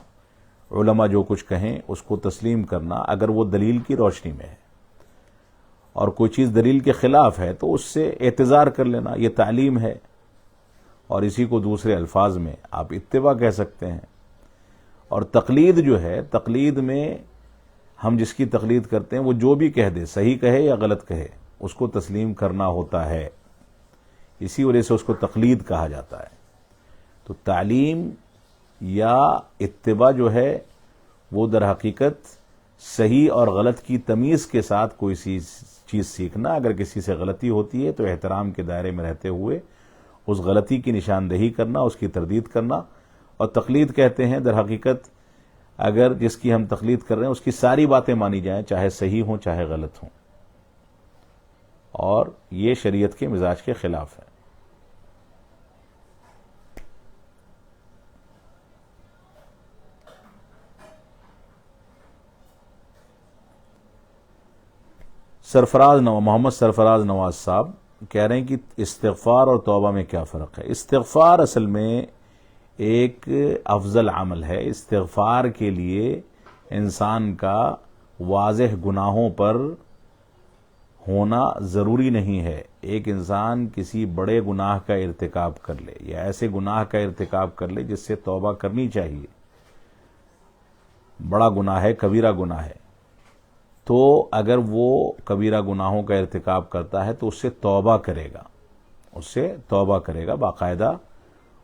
علماء جو کچھ کہیں اس کو تسلیم کرنا، اگر وہ دلیل کی روشنی میں ہے، اور کوئی چیز دلیل کے خلاف ہے تو اس سے اعتذار کر لینا، یہ تعلیم ہے، اور اسی کو دوسرے الفاظ میں آپ اتباع کہہ سکتے ہیں۔ اور تقلید جو ہے، تقلید میں ہم جس کی تقلید کرتے ہیں وہ جو بھی کہہ دے، صحیح کہے یا غلط کہے، اس کو تسلیم کرنا ہوتا ہے، اسی وجہ سے اس کو تقلید کہا جاتا ہے۔ تو تعلیم یا اتباع جو ہے وہ در حقیقت صحیح اور غلط کی تمیز کے ساتھ کوئی چیز سیکھنا، اگر کسی سے غلطی ہوتی ہے تو احترام کے دائرے میں رہتے ہوئے اس غلطی کی نشاندہی کرنا، اس کی تردید کرنا، اور تقلید کہتے ہیں در حقیقت اگر جس کی ہم تقلید کر رہے ہیں اس کی ساری باتیں مانی جائیں، چاہے صحیح ہوں چاہے غلط ہوں، اور یہ شریعت کے مزاج کے خلاف ہے۔ محمد سرفراز نواز صاحب کہہ رہے ہیں کہ استغفار اور توبہ میں کیا فرق ہے؟ استغفار اصل میں ایک افضل عمل ہے۔ استغفار کے لیے انسان کا واضح گناہوں پر ہونا ضروری نہیں ہے۔ ایک انسان کسی بڑے گناہ کا ارتکاب کر لے یا ایسے گناہ کا ارتکاب کر لے جس سے توبہ کرنی چاہیے، بڑا گناہ ہے، کبیرہ گناہ ہے، تو اگر وہ کبیرہ گناہوں کا ارتکاب کرتا ہے تو اس سے توبہ کرے گا، باقاعدہ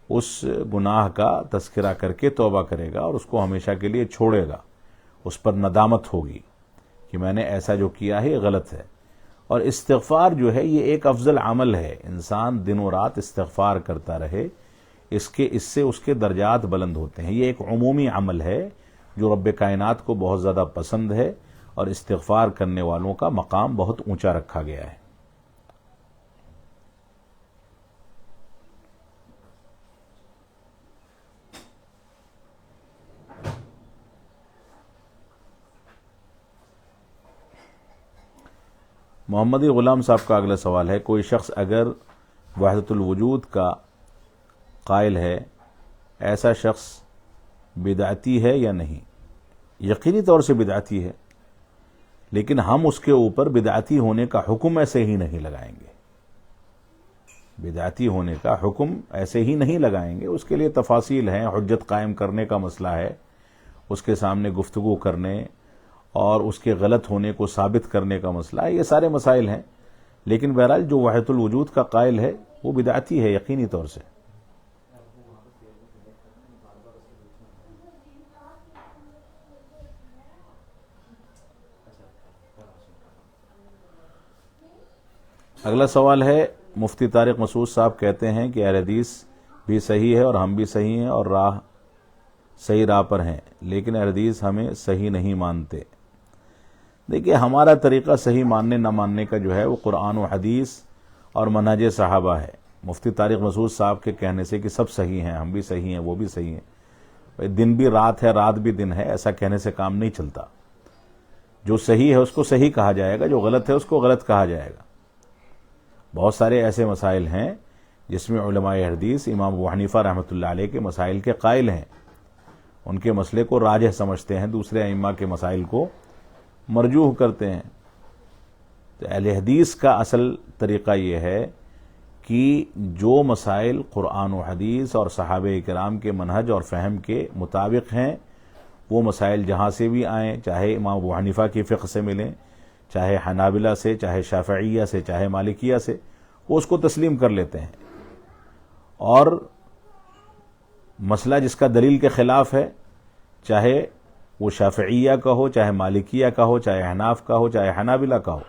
اس گناہ کا تذکرہ کر کے توبہ کرے گا، اور اس کو ہمیشہ کے لیے چھوڑے گا، اس پر ندامت ہوگی کہ میں نے ایسا جو کیا ہے یہ غلط ہے۔ اور استغفار جو ہے یہ ایک افضل عمل ہے، انسان دن و رات استغفار کرتا رہے، اس سے اس کے درجات بلند ہوتے ہیں. یہ ایک عمومی عمل ہے جو رب کائنات کو بہت زیادہ پسند ہے اور استغفار کرنے والوں کا مقام بہت اونچا رکھا گیا ہے. محمدی غلام صاحب کا اگلا سوال ہے، کوئی شخص اگر وحدت الوجود کا قائل ہے، ایسا شخص بدعتی ہے یا نہیں؟ یقینی طور سے بدعتی ہے، لیکن ہم اس کے اوپر بدعتی ہونے کا حکم ایسے ہی نہیں لگائیں گے. بدعتی ہونے کا حکم ایسے ہی نہیں لگائیں گے. اس کے لیے تفاصیل ہیں، حجت قائم کرنے کا مسئلہ ہے، اس کے سامنے گفتگو کرنے اور اس کے غلط ہونے کو ثابت کرنے کا مسئلہ ہے. یہ سارے مسائل ہیں، لیکن بہرحال جو وحدت الوجود کا قائل ہے وہ بدعتی ہے یقینی طور سے. اگلا سوال ہے، مفتی طارق مسعود صاحب کہتے ہیں کہ اہل حدیث بھی صحیح ہے اور ہم بھی صحیح ہیں اور صحیح راہ پر ہیں، لیکن اہل حدیث ہمیں صحیح نہیں مانتے. دیکھیے، ہمارا طریقہ صحیح ماننے نہ ماننے کا جو ہے وہ قرآن و حدیث اور منہج صحابہ ہے. مفتی طارق مسعود صاحب کے کہنے سے کہ سب صحیح ہیں، ہم بھی صحیح ہیں، وہ بھی صحیح ہیں، دن بھی رات ہے، رات بھی دن ہے، ایسا کہنے سے کام نہیں چلتا. جو صحیح ہے اس کو صحیح کہا جائے گا، جو غلط ہے اس کو غلط کہا جائے گا. بہت سارے ایسے مسائل ہیں جس میں علماء حدیث امام ابو حنیفہ رحمۃ اللہ علیہ کے مسائل کے قائل ہیں، ان کے مسئلے کو راجح سمجھتے ہیں، دوسرے ائمہ کے مسائل کو مرجوح کرتے ہیں. تو اہل حدیث کا اصل طریقہ یہ ہے کہ جو مسائل قرآن و حدیث اور صحابہ کرام کے منہج اور فہم کے مطابق ہیں، وہ مسائل جہاں سے بھی آئیں، چاہے امام ابو حنیفہ کی فقہ سے ملیں، چاہے حنابلہ سے، چاہے شافعیہ سے، چاہے مالکیہ سے، وہ اس کو تسلیم کر لیتے ہیں. اور مسئلہ جس کا دلیل کے خلاف ہے، چاہے وہ شافعیہ کا ہو، چاہے مالکیہ کا ہو، چاہے حناف کا ہو، چاہے حنابلہ کا ہو،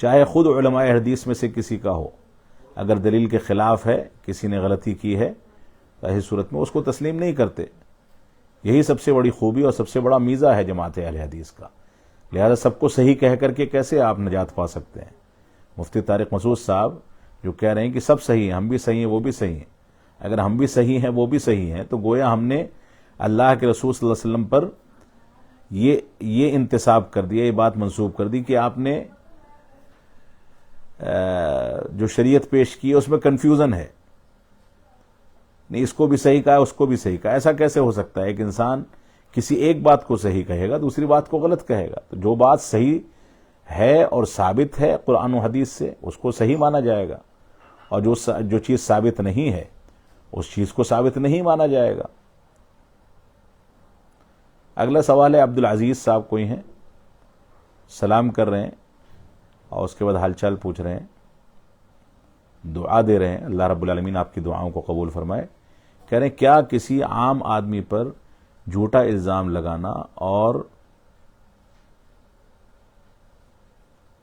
چاہے خود علماء حدیث میں سے کسی کا ہو، اگر دلیل کے خلاف ہے، کسی نے غلطی کی ہے، تو ایسی صورت میں اس کو تسلیم نہیں کرتے. یہی سب سے بڑی خوبی اور سب سے بڑا میزہ ہے جماعت اہل حدیث کا. لہذا سب کو صحیح کہہ کر کے کیسے آپ نجات پا سکتے ہیں؟ مفتی طارق مسعود صاحب جو کہہ رہے ہیں کہ سب صحیح ہیں، ہم بھی صحیح ہیں، وہ بھی صحیح ہیں، اگر ہم بھی صحیح ہیں، وہ بھی صحیح ہیں، تو گویا ہم نے اللہ کے رسول صلی اللہ علیہ وسلم پر یہ انتساب کر دیا، یہ بات منسوب کر دی کہ آپ نے جو شریعت پیش کی اس میں کنفیوژن ہے، نہیں اس کو بھی صحیح کہا، اس کو بھی صحیح کہا. ایسا کیسے ہو سکتا ہے؟ ایک انسان کسی ایک بات کو صحیح کہے گا، دوسری بات کو غلط کہے گا. تو جو بات صحیح ہے اور ثابت ہے قرآن و حدیث سے، اس کو صحیح مانا جائے گا، اور جو چیز ثابت نہیں ہے اس چیز کو ثابت نہیں مانا جائے گا. اگلا سوال ہے، عبدالعزیز صاحب کوئی ہیں، سلام کر رہے ہیں اور اس کے بعد حال چال پوچھ رہے ہیں، دعا دے رہے ہیں، اللہ رب العالمین آپ کی دعاؤں کو قبول فرمائے. کہہ رہے ہیں کیا کسی عام آدمی پر جھوٹا الزام لگانا اور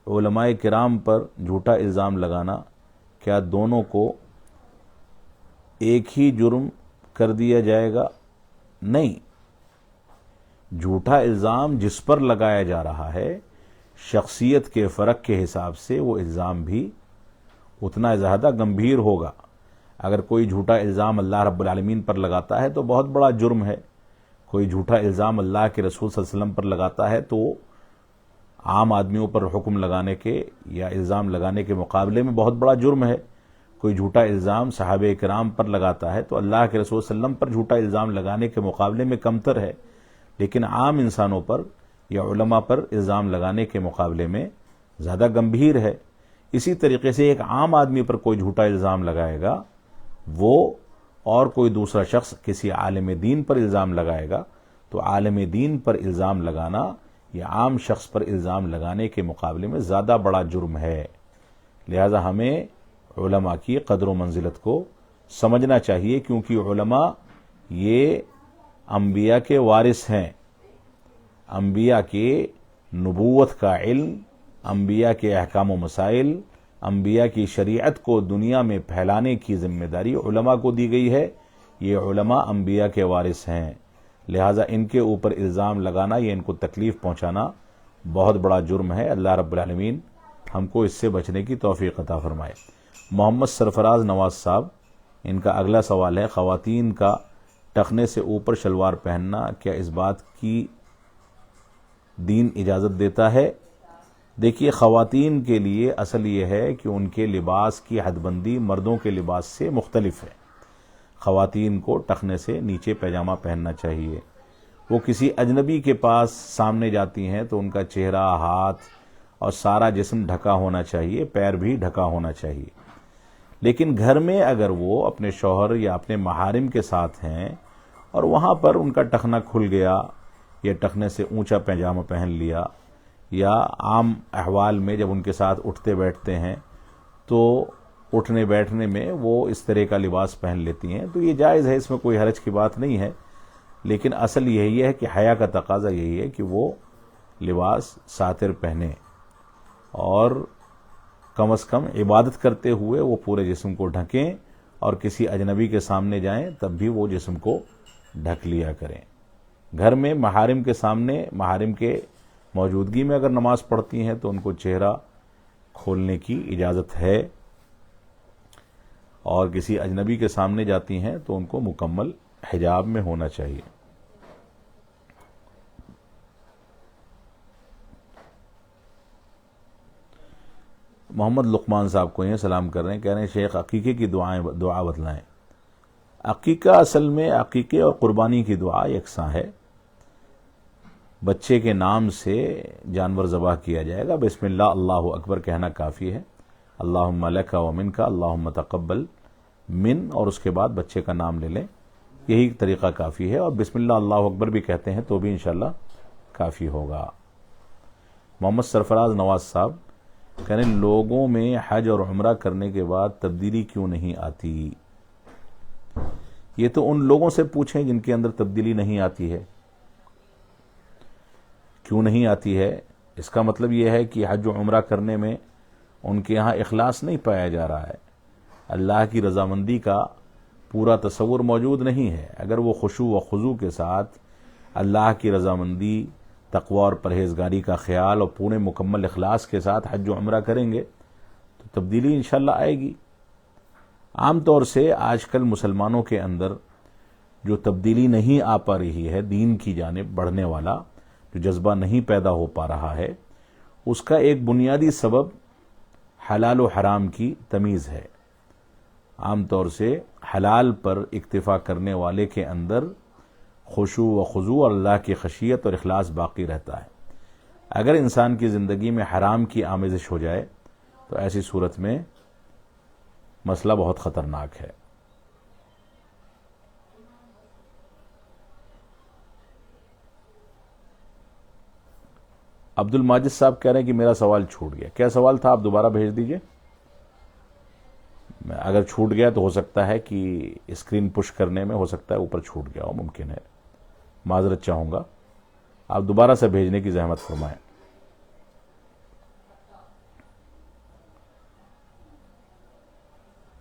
علماء کرام پر جھوٹا الزام لگانا، کیا دونوں کو ایک ہی جرم کر دیا جائے گا؟ نہیں، جھوٹا الزام جس پر لگایا جا رہا ہے، شخصیت کے فرق کے حساب سے وہ الزام بھی اتنا زیادہ گمبھیر ہوگا. اگر کوئی جھوٹا الزام اللہ رب العالمین پر لگاتا ہے تو بہت بڑا جرم ہے. کوئی جھوٹا الزام اللہ کے رسول صلی اللہ علیہ وسلم پر لگاتا ہے تو عام آدمیوں پر حکم لگانے کے یا الزام لگانے کے مقابلے میں بہت بڑا جرم ہے. کوئی جھوٹا الزام صحابہ کرام پر لگاتا ہے تو اللہ کے رسول صلی اللہ علیہ وسلم پر جھوٹا الزام لگانے کے مقابلے میں کمتر ہے، لیکن عام انسانوں پر یا علماء پر الزام لگانے کے مقابلے میں زیادہ گمبھیر ہے. اسی طریقے سے ایک عام آدمی پر کوئی جھوٹا الزام لگائے گا، وہ اور کوئی دوسرا شخص کسی عالم دین پر الزام لگائے گا، تو عالم دین پر الزام لگانا یا عام شخص پر الزام لگانے کے مقابلے میں زیادہ بڑا جرم ہے. لہذا ہمیں علماء کی قدر و منزلت کو سمجھنا چاہیے، کیونکہ علماء یہ انبیاء کے وارث ہیں. انبیاء کے نبوت کا علم، انبیاء کے احکام و مسائل، انبیاء کی شریعت کو دنیا میں پھیلانے کی ذمہ داری علماء کو دی گئی ہے، یہ علماء انبیاء کے وارث ہیں، لہٰذا ان کے اوپر الزام لگانا یا ان کو تکلیف پہنچانا بہت بڑا جرم ہے۔ اللہ رب العالمین ہم کو اس سے بچنے کی توفیق عطا فرمائے۔ محمد سرفراز نواز صاحب، ان کا اگلا سوال ہے، خواتین کا ٹخنے سے اوپر شلوار پہننا کیا اس بات کی دین اجازت دیتا ہے؟ دیکھیے، خواتین کے لیے اصل یہ ہے کہ ان کے لباس کی حد بندی مردوں کے لباس سے مختلف ہے۔ خواتین کو ٹخنے سے نیچے پیجامہ پہننا چاہیے۔ وہ کسی اجنبی کے پاس سامنے جاتی ہیں تو ان کا چہرہ، ہاتھ اور سارا جسم ڈھکا ہونا چاہیے، پیر بھی ڈھکا ہونا چاہیے۔ لیکن گھر میں اگر وہ اپنے شوہر یا اپنے محارم کے ساتھ ہیں اور وہاں پر ان کا ٹخنا کھل گیا یا ٹخنے سے اونچا پیجامہ پہن لیا، یا عام احوال میں جب ان کے ساتھ اٹھتے بیٹھتے ہیں تو اٹھنے بیٹھنے میں وہ اس طرح کا لباس پہن لیتی ہیں، تو یہ جائز ہے، اس میں کوئی حرج کی بات نہیں ہے۔ لیکن اصل یہی ہے کہ حیا کا تقاضا یہی ہے کہ وہ لباس ساتر پہنے، اور کم از کم عبادت کرتے ہوئے وہ پورے جسم کو ڈھکیں، اور کسی اجنبی کے سامنے جائیں تب بھی وہ جسم کو ڈھک لیا کریں۔ گھر میں محارم کے سامنے، محارم کے موجودگی میں اگر نماز پڑھتی ہیں تو ان کو چہرہ کھولنے کی اجازت ہے، اور کسی اجنبی کے سامنے جاتی ہیں تو ان کو مکمل حجاب میں ہونا چاہیے۔ محمد لقمان صاحب کو یہ سلام کر رہے ہیں، کہہ رہے ہیں شیخ عقیقے کی دعا بتلائیں۔ عقیقہ اصل میں عقیقے اور قربانی کی دعا یکساں ہے۔ بچے کے نام سے جانور ذبح کیا جائے گا، بسم اللہ اللہ اکبر کہنا کافی ہے، اللہم لک و منک اللہم تقبل من، اور اس کے بعد بچے کا نام لے لیں، یہی طریقہ کافی ہے، اور بسم اللہ اللہ اکبر بھی کہتے ہیں تو بھی انشاءاللہ کافی ہوگا۔ محمد سرفراز نواز صاحب کہہ رہے ہیں لوگوں میں حج اور عمرہ کرنے کے بعد تبدیلی کیوں نہیں آتی؟ یہ تو ان لوگوں سے پوچھیں جن کے اندر تبدیلی نہیں آتی ہے۔ کیوں نہیں آتی ہے؟ اس کا مطلب یہ ہے کہ حج و عمرہ کرنے میں ان کے ہاں اخلاص نہیں پایا جا رہا ہے، اللہ کی رضامندی کا پورا تصور موجود نہیں ہے۔ اگر وہ خشوع و خضوع کے ساتھ اللہ کی رضامندی، تقوی اور پرہیزگاری کا خیال اور پورے مکمل اخلاص کے ساتھ حج و عمرہ کریں گے تو تبدیلی انشاءاللہ آئے گی۔ عام طور سے آج کل مسلمانوں کے اندر جو تبدیلی نہیں آ پا رہی ہے، دین کی جانب بڑھنے والا جو جذبہ نہیں پیدا ہو پا رہا ہے، اس کا ایک بنیادی سبب حلال و حرام کی تمیز ہے۔ عام طور سے حلال پر اکتفا کرنے والے کے اندر خشوع و خضوع اور اللہ کی خشیت اور اخلاص باقی رہتا ہے۔ اگر انسان کی زندگی میں حرام کی آمیزش ہو جائے تو ایسی صورت میں مسئلہ بہت خطرناک ہے۔ عبد الماجد صاحب کہہ رہے ہیں کہ میرا سوال چھوٹ گیا۔ کیا سوال تھا؟ آپ دوبارہ بھیج دیجئے۔ اگر چھوٹ گیا تو ہو سکتا ہے کہ اسکرین پش کرنے میں ہو سکتا ہے اوپر چھوٹ گیا ہو، ممکن ہے، معذرت چاہوں گا۔ آپ دوبارہ سے بھیجنے کی زحمت فرمائیں۔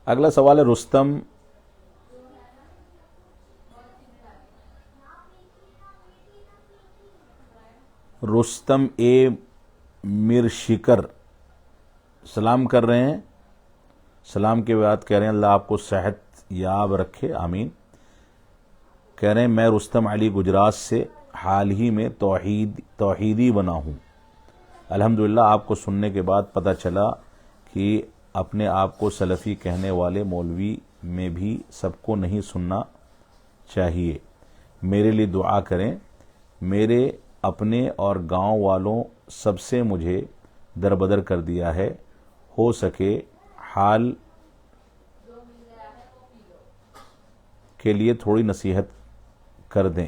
اگلا سوال ہے رستم اے مرشکر سلام کر رہے ہیں۔ سلام کے بعد کہہ رہے ہیں اللہ آپ کو صحت یاب رکھے، آمین۔ کہہ رہے ہیں میں رستم علی گجرات سے حال ہی میں توحیدی بنا ہوں۔ الحمدللہ آپ کو سننے کے بعد پتہ چلا کہ اپنے آپ کو سلفی کہنے والے مولوی میں بھی سب کو نہیں سننا چاہیے۔ میرے لیے دعا کریں، میرے اپنے اور گاؤں والوں سب سے مجھے دربدر کر دیا ہے، ہو سکے حال کے لیے تھوڑی نصیحت کر دیں۔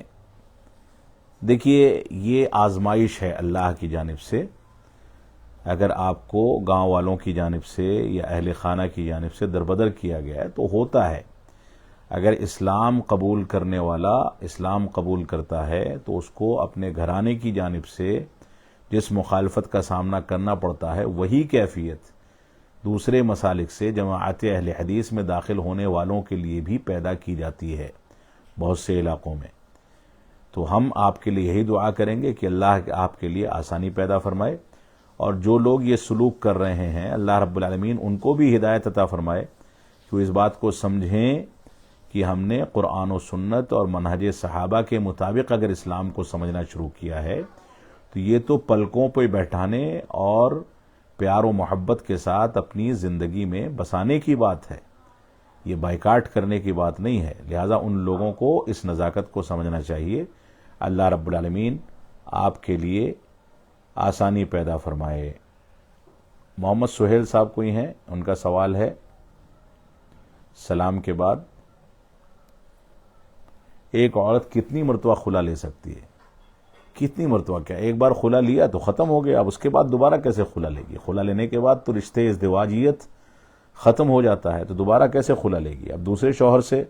دیکھیے یہ آزمائش ہے اللہ کی جانب سے، اگر آپ کو گاؤں والوں کی جانب سے یا اہل خانہ کی جانب سے دربدر کیا گیا ہے تو ہوتا ہے۔ اگر اسلام قبول کرنے والا اسلام قبول کرتا ہے تو اس کو اپنے گھرانے کی جانب سے جس مخالفت کا سامنا کرنا پڑتا ہے وہی کیفیت دوسرے مسالک سے جماعت اہل حدیث میں داخل ہونے والوں کے لیے بھی پیدا کی جاتی ہے۔ بہت سے علاقوں میں. تو ہم آپ کے لیے یہی دعا کریں گے کہ اللہ آپ کے لیے آسانی پیدا فرمائے، اور جو لوگ یہ سلوک کر رہے ہیں اللہ رب العالمین ان کو بھی ہدایت عطا فرمائے کہ وہ اس بات کو سمجھیں کہ ہم نے قرآن و سنت اور منہج صحابہ کے مطابق اگر اسلام کو سمجھنا شروع کیا ہے تو یہ تو پلکوں پہ بیٹھانے اور پیار و محبت کے ساتھ اپنی زندگی میں بسانے کی بات ہے، یہ بائیکاٹ کرنے کی بات نہیں ہے. لہذا ان لوگوں کو اس نزاکت کو سمجھنا چاہیے. اللہ رب العالمین آپ کے لیے آسانی پیدا فرمائے. محمد سہیل صاحب کوئی ہیں، ان کا سوال ہے سلام کے بعد: ایک عورت کتنی مرتبہ خلا لے سکتی ہے؟ کتنی مرتبہ کیا، ایک بار خلا لیا تو ختم ہو گیا، اب اس کے بعد دوبارہ کیسے خلا لے گی؟ خلا لینے کے بعد تو رشتے ازدواجیت ختم ہو جاتا ہے، تو دوبارہ کیسے خلا لے گی؟ اب دوسرے شوہر سے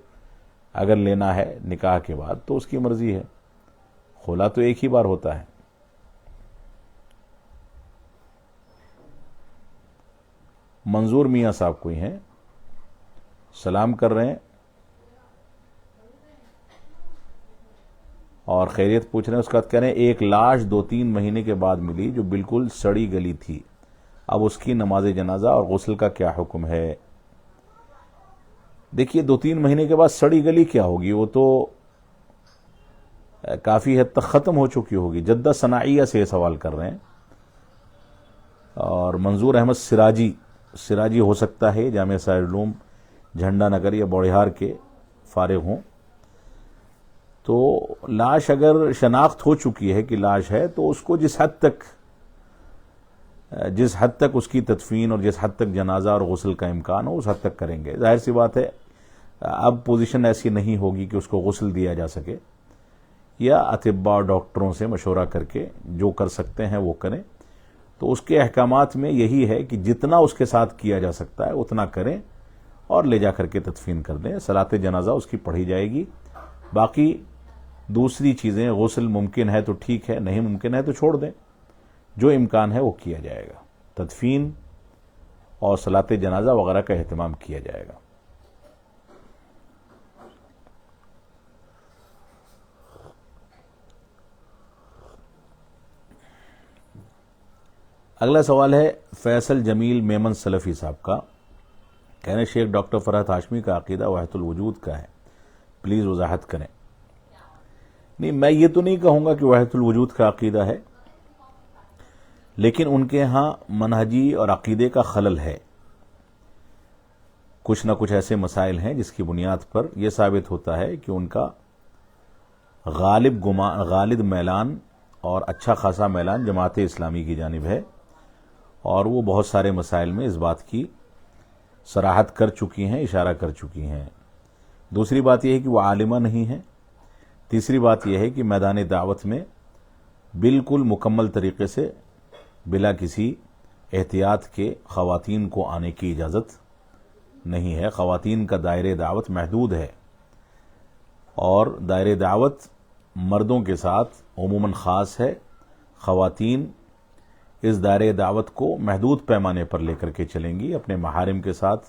اگر لینا ہے نکاح کے بعد تو اس کی مرضی ہے، خلا تو ایک ہی بار ہوتا ہے. منظور میاں صاحب کوئی ہیں، سلام کر رہے ہیں اور خیریت پوچھ رہے ہیں. اس کے بعد کہہ رہے ہیں ایک لاش 2-3 مہینے کے بعد ملی جو بالکل سڑی گلی تھی، اب اس کی نماز جنازہ اور غسل کا کیا حکم ہے؟ دیکھیے 2-3 مہینے کے بعد سڑی گلی کیا ہوگی، وہ تو کافی حد تک ختم ہو چکی ہوگی. جدہ صناعیہ سے یہ سوال کر رہے ہیں. اور منظور احمد سراجی ہو سکتا ہے جامعہ سائر العلوم جھنڈا نگر یا بوڑھار کے فارغ ہوں. تو لاش اگر شناخت ہو چکی ہے کہ لاش ہے تو اس کو جس حد تک اس کی تدفین اور جس حد تک جنازہ اور غسل کا امکان ہو اس حد تک کریں گے. ظاہر سی بات ہے اب پوزیشن ایسی نہیں ہوگی کہ اس کو غسل دیا جا سکے، یا اطباء اور ڈاکٹروں سے مشورہ کر کے جو کر سکتے ہیں وہ کریں. تو اس کے احکامات میں یہی ہے کہ جتنا اس کے ساتھ کیا جا سکتا ہے اتنا کریں اور لے جا کر کے تدفین کر دیں. صلاۃ جنازہ اس کی پڑھی جائے گی. باقی دوسری چیزیں غسل ممکن ہے تو ٹھیک ہے، نہیں ممکن ہے تو چھوڑ دیں. جو امکان ہے وہ کیا جائے گا، تدفین اور صلاۃ جنازہ وغیرہ کا اہتمام کیا جائے گا. اگلا سوال ہے فیصل جمیل میمن سلفی صاحب کا. کہہ رہے ہیں شیخ ڈاکٹر فرحت ہاشمی کا عقیدہ وحدت الوجود کا ہے، پلیز وضاحت کریں. نہیں، میں یہ تو نہیں کہوں گا کہ وحدت الوجود کا عقیدہ ہے، لیکن ان کے ہاں منہجی اور عقیدے کا خلل ہے. کچھ نہ کچھ ایسے مسائل ہیں جس کی بنیاد پر یہ ثابت ہوتا ہے کہ ان کا غالب میلان اور اچھا خاصا میلان جماعت اسلامی کی جانب ہے، اور وہ بہت سارے مسائل میں اس بات کی صراحت کر چکی ہیں، اشارہ کر چکی ہیں. دوسری بات یہ ہے کہ وہ عالمہ نہیں ہیں. تیسری بات یہ ہے کہ میدان دعوت میں بالکل مکمل طریقے سے بلا کسی احتیاط کے خواتین کو آنے کی اجازت نہیں ہے. خواتین کا دائرہ دعوت محدود ہے، اور دائرہ دعوت مردوں کے ساتھ عموماً خاص ہے. خواتین اس دائرہ دعوت کو محدود پیمانے پر لے کر کے چلیں گی. اپنے محارم کے ساتھ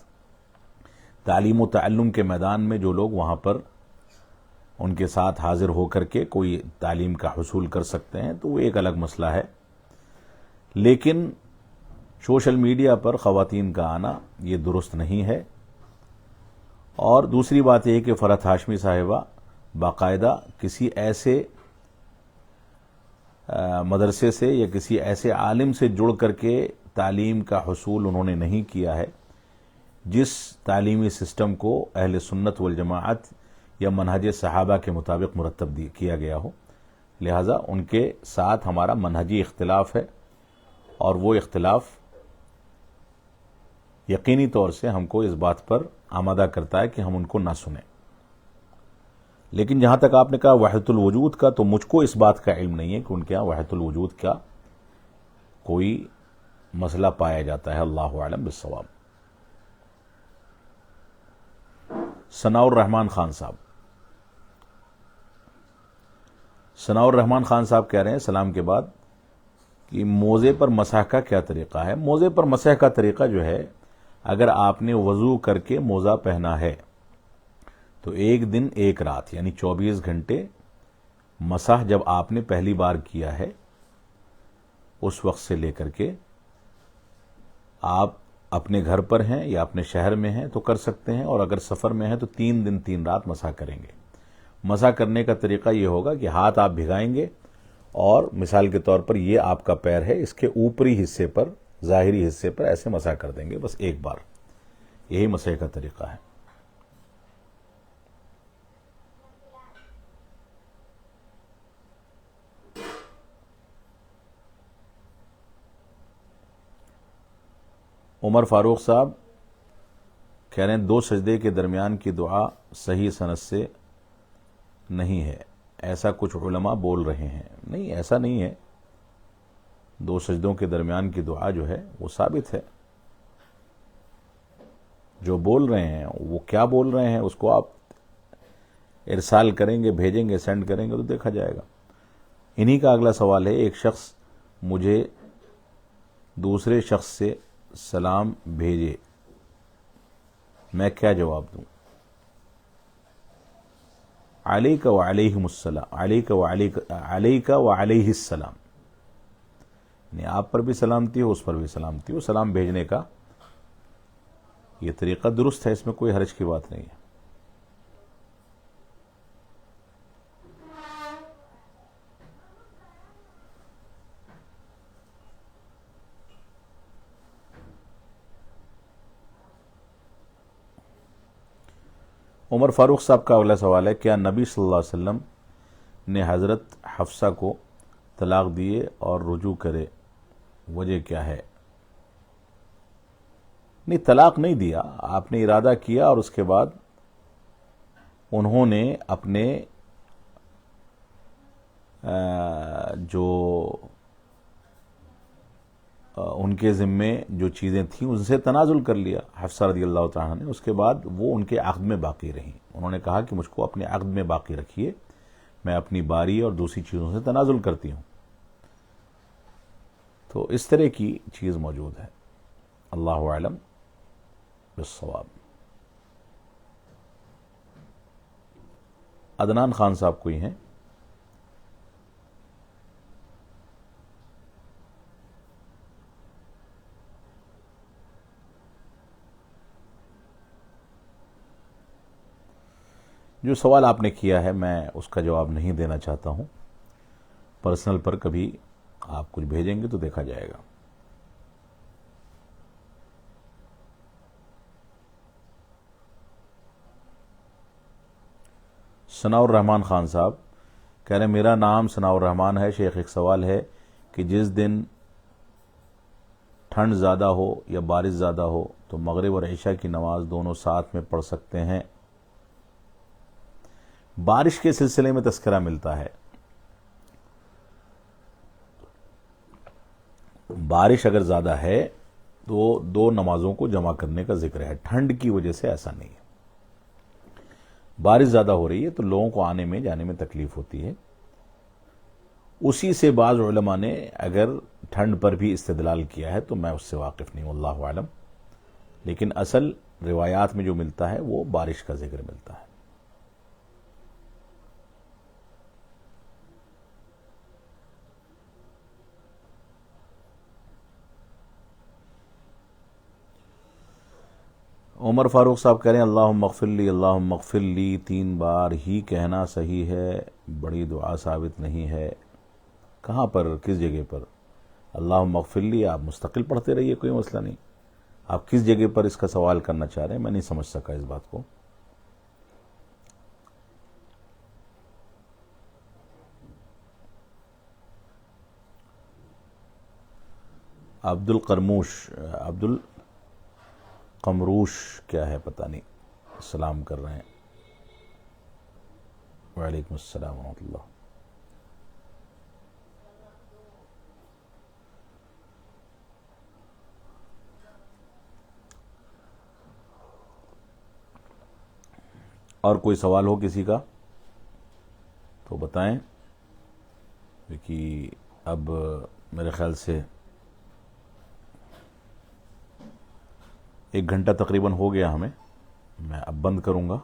تعلیم و تعلم کے میدان میں جو لوگ وہاں پر ان کے ساتھ حاضر ہو کر کے کوئی تعلیم کا حصول کر سکتے ہیں تو وہ ایک الگ مسئلہ ہے. لیکن سوشل میڈیا پر خواتین کا آنا یہ درست نہیں ہے. اور دوسری بات یہ ہے کہ فرحت ہاشمی صاحبہ باقاعدہ کسی ایسے مدرسے سے یا کسی ایسے عالم سے جڑ کر کے تعلیم کا حصول انہوں نے نہیں کیا ہے جس تعلیمی سسٹم کو اہل سنت والجماعت یا منہج صحابہ کے مطابق مرتب کیا گیا ہو. لہذا ان کے ساتھ ہمارا منہجی اختلاف ہے، اور وہ اختلاف یقینی طور سے ہم کو اس بات پر آمادہ کرتا ہے کہ ہم ان کو نہ سنیں. لیکن جہاں تک آپ نے کہا وحدت الوجود کا، تو مجھ کو اس بات کا علم نہیں ہے کہ ان کے یہاں وحدت الوجود کا کوئی مسئلہ پایا جاتا ہے. اللہ اعلم بالصواب. ثناء الرحمان خان صاحب کہہ رہے ہیں سلام کے بعد کہ موزے پر مسح کا کیا طریقہ ہے؟ موزے پر مسح کا طریقہ جو ہے، اگر آپ نے وضو کر کے موزہ پہنا ہے تو ایک دن ایک رات یعنی 24 گھنٹے مسح جب آپ نے پہلی بار کیا ہے اس وقت سے لے کر کے آپ اپنے گھر پر ہیں یا اپنے شہر میں ہیں تو کر سکتے ہیں، اور اگر سفر میں ہیں تو 3 دن 3 رات مسح کریں گے۔ مسح کرنے کا طریقہ یہ ہوگا کہ ہاتھ آپ بھگائیں گے اور مثال کے طور پر یہ آپ کا پیر ہے، اس کے اوپری حصے پر، ظاہری حصے پر ایسے مسح کر دیں گے بس ایک بار۔ یہی مسح کا طریقہ ہے۔ عمر فاروق صاحب کہہ رہے ہیں 2 سجدے کے درمیان کی دعا صحیح سند سے نہیں ہے، ایسا کچھ علماء بول رہے ہیں۔ نہیں، ایسا نہیں ہے، 2 سجدوں کے درمیان کی دعا جو ہے وہ ثابت ہے۔ جو بول رہے ہیں وہ کیا بول رہے ہیں اس کو آپ ارسال کریں گے، بھیجیں گے، سینڈ کریں گے تو دیکھا جائے گا۔ انہی کا اگلا سوال ہے، ایک شخص مجھے دوسرے شخص سے سلام بھیجے، میں کیا جواب دوں؟ علیک وعلیہم السلام، علیک وعلیہ السلام، یعنی آپ پر بھی سلامتی ہو، اس پر بھی سلامتی ہو۔ سلام بھیجنے کا یہ طریقہ درست ہے، اس میں کوئی حرج کی بات نہیں ہے۔ عمر فاروق صاحب کا اگلا سوال ہے، کیا نبی صلی اللہ علیہ وسلم نے حضرت حفصہ کو طلاق دیے اور رجوع کرے، وجہ کیا ہے؟ نہیں، طلاق نہیں دیا، آپ نے ارادہ کیا اور اس کے بعد انہوں نے اپنے جو ان کے ذمے جو چیزیں تھیں ان سے تنازل کر لیا حفصہ رضی اللہ تعالیٰ نے۔ اس کے بعد وہ ان کے عقد میں باقی رہیں، انہوں نے کہا کہ مجھ کو اپنے عقد میں باقی رکھیے، میں اپنی باری اور دوسری چیزوں سے تنازل کرتی ہوں۔ تو اس طرح کی چیز موجود ہے۔ اللہ اعلم بالصواب۔ عدنان خان صاحب کوئی ہیں؟ جو سوال آپ نے کیا ہے میں اس کا جواب نہیں دینا چاہتا ہوں، پرسنل پر کبھی آپ کچھ بھیجیں گے تو دیکھا جائے گا۔ ثناء الرحمان خان صاحب کہہ رہے ہیں میرا نام ثناء الرحمان ہے شیخ، ایک سوال ہے کہ جس دن ٹھنڈ زیادہ ہو یا بارش زیادہ ہو تو مغرب اور عشاء کی نماز دونوں ساتھ میں پڑھ سکتے ہیں؟ بارش کے سلسلے میں تذکرہ ملتا ہے، بارش اگر زیادہ ہے تو 2 نمازوں کو جمع کرنے کا ذکر ہے، ٹھنڈ کی وجہ سے ایسا نہیں ہے۔ بارش زیادہ ہو رہی ہے تو لوگوں کو آنے میں جانے میں تکلیف ہوتی ہے، اسی سے بعض علماء نے اگر ٹھنڈ پر بھی استدلال کیا ہے تو میں اس سے واقف نہیں ہوں، اللہ اعلم، لیکن اصل روایات میں جو ملتا ہے وہ بارش کا ذکر ملتا ہے۔ عمر فاروق صاحب کہہ رہے ہیں اللہم اغفر لی، اللہم اغفر لی 3 بار ہی کہنا صحیح ہے، بڑی دعا ثابت نہیں ہے۔ کہاں پر، کس جگہ پر؟ اللہم اغفر لی آپ مستقل پڑھتے رہیے، کوئی مسئلہ نہیں۔ آپ کس جگہ پر اس کا سوال کرنا چاہ رہے ہیں میں نہیں سمجھ سکا اس بات کو۔ عبد القمروش کیا ہے پتہ نہیں، سلام کر رہے ہیں۔ وعلیکم السلام ورحمۃ اللہ۔ اور کوئی سوال ہو کسی کا تو بتائیں، کیونکہ اب میرے خیال سے 1 گھنٹہ تقریباً ہو گیا ہمیں، میں اب بند کروں گا۔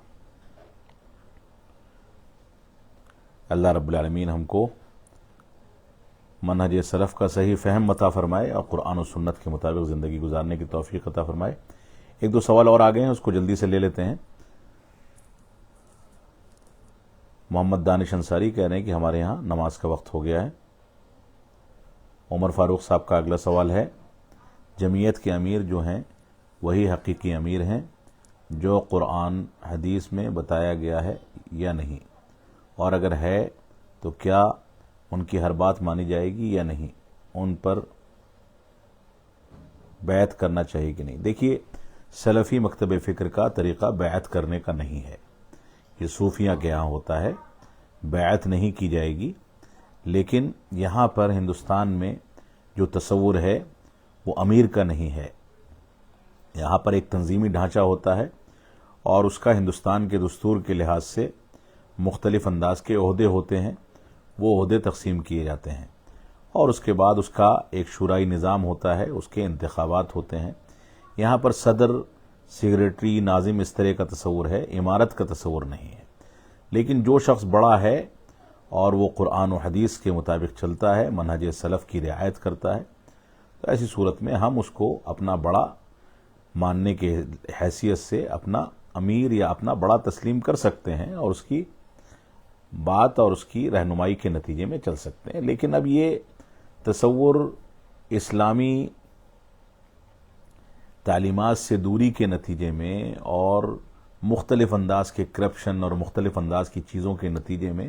اللہ رب العالمین ہم کو منہج سلف کا صحیح فہم عطا فرمائے اور قرآن و سنت کے مطابق زندگی گزارنے کی توفیق عطا فرمائے۔ ایک دو سوال اور آگئے ہیں، اس کو جلدی سے لے لیتے ہیں۔ محمد دانش انصاری کہہ رہے ہیں کہ ہمارے ہاں نماز کا وقت ہو گیا ہے۔ عمر فاروق صاحب کا اگلا سوال ہے، جمعیت کے امیر جو ہیں وہی حقیقی امیر ہیں جو قرآن حدیث میں بتایا گیا ہے یا نہیں، اور اگر ہے تو کیا ان کی ہر بات مانی جائے گی یا نہیں، ان پر بیعت کرنا چاہیے کہ نہیں؟ دیکھیے، سلفی مکتب فکر کا طریقہ بیعت کرنے کا نہیں ہے، یہ صوفیاں کے یہاں ہوتا ہے، بیعت نہیں کی جائے گی۔ لیکن یہاں پر ہندوستان میں جو تصور ہے وہ امیر کا نہیں ہے، یہاں پر ایک تنظیمی ڈھانچہ ہوتا ہے اور اس کا ہندوستان کے دستور کے لحاظ سے مختلف انداز کے عہدے ہوتے ہیں، وہ عہدے تقسیم کیے جاتے ہیں اور اس کے بعد اس کا ایک شورائی نظام ہوتا ہے، اس کے انتخابات ہوتے ہیں۔ یہاں پر صدر، سیکریٹری، ناظم اس طرح کا تصور ہے، امارت کا تصور نہیں ہے۔ لیکن جو شخص بڑا ہے اور وہ قرآن و حدیث کے مطابق چلتا ہے، منہج سلف کی رعایت کرتا ہے، تو ایسی صورت میں ہم اس کو اپنا بڑا ماننے کے حیثیت سے اپنا امیر یا اپنا بڑا تسلیم کر سکتے ہیں اور اس کی بات اور اس کی رہنمائی کے نتیجے میں چل سکتے ہیں۔ لیکن اب یہ تصور اسلامی تعلیمات سے دوری کے نتیجے میں اور مختلف انداز کے کرپشن اور مختلف انداز کی چیزوں کے نتیجے میں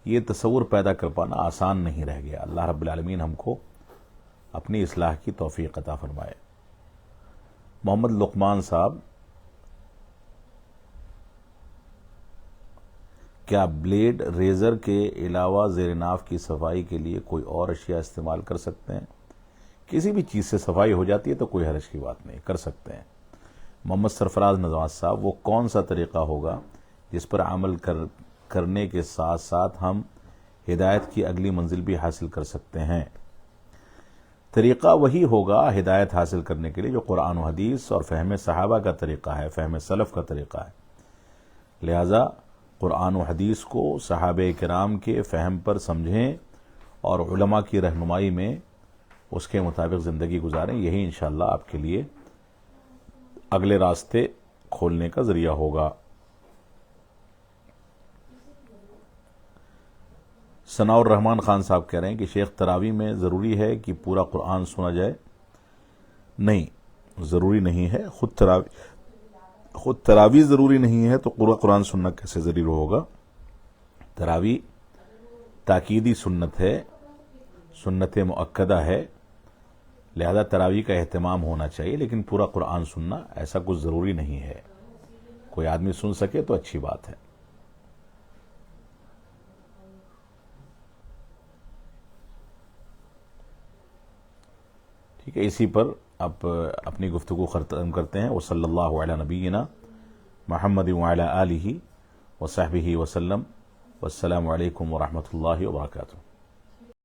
یہ تصور پیدا کر پانا آسان نہیں رہ گیا۔ اللہ رب العالمین ہم کو اپنی اصلاح کی توفیق عطا فرمائے۔ محمد لقمان صاحب، کیا بلیڈ ریزر کے علاوہ زیر ناف کی صفائی کے لیے کوئی اور اشیاء استعمال کر سکتے ہیں؟ کسی بھی چیز سے صفائی ہو جاتی ہے تو کوئی حرج کی بات نہیں، کر سکتے ہیں۔ محمد سرفراز نواز صاحب، وہ کون سا طریقہ ہوگا جس پر عمل کرنے کے ساتھ ساتھ ہم ہدایت کی اگلی منزل بھی حاصل کر سکتے ہیں؟ طریقہ وہی ہوگا ہدایت حاصل کرنے کے لیے جو قرآن و حدیث اور فہم صحابہ کا طریقہ ہے، فہم سلف کا طریقہ ہے۔ لہذا قرآن و حدیث کو صحابہ کرام کے فہم پر سمجھیں اور علماء کی رہنمائی میں اس کے مطابق زندگی گزاریں، یہی انشاءاللہ آپ کے لیے اگلے راستے کھولنے کا ذریعہ ہوگا۔ ثناء الرحمان خان صاحب کہہ رہے ہیں کہ شیخ، تراویح میں ضروری ہے کہ پورا قرآن سنا جائے؟ نہیں، ضروری نہیں ہے۔ خود تراویح ضروری نہیں ہے تو پورا قرآن سننا کیسے ضروری ہوگا؟ تراویح تاکیدی سنت ہے، سنت مؤکدہ ہے، لہذا تراویح کا اہتمام ہونا چاہیے، لیکن پورا قرآن سننا ایسا کچھ ضروری نہیں ہے۔ کوئی آدمی سن سکے تو اچھی بات ہے۔ ٹھیک ہے، اسی پر اب اپنی گفتگو ختم کرتے ہیں۔ وصلی اللہ علی نبینا محمد وعلی آلہ وصحبہ وسلم، والسلام علیکم ورحمۃ اللہ وبرکاتہ۔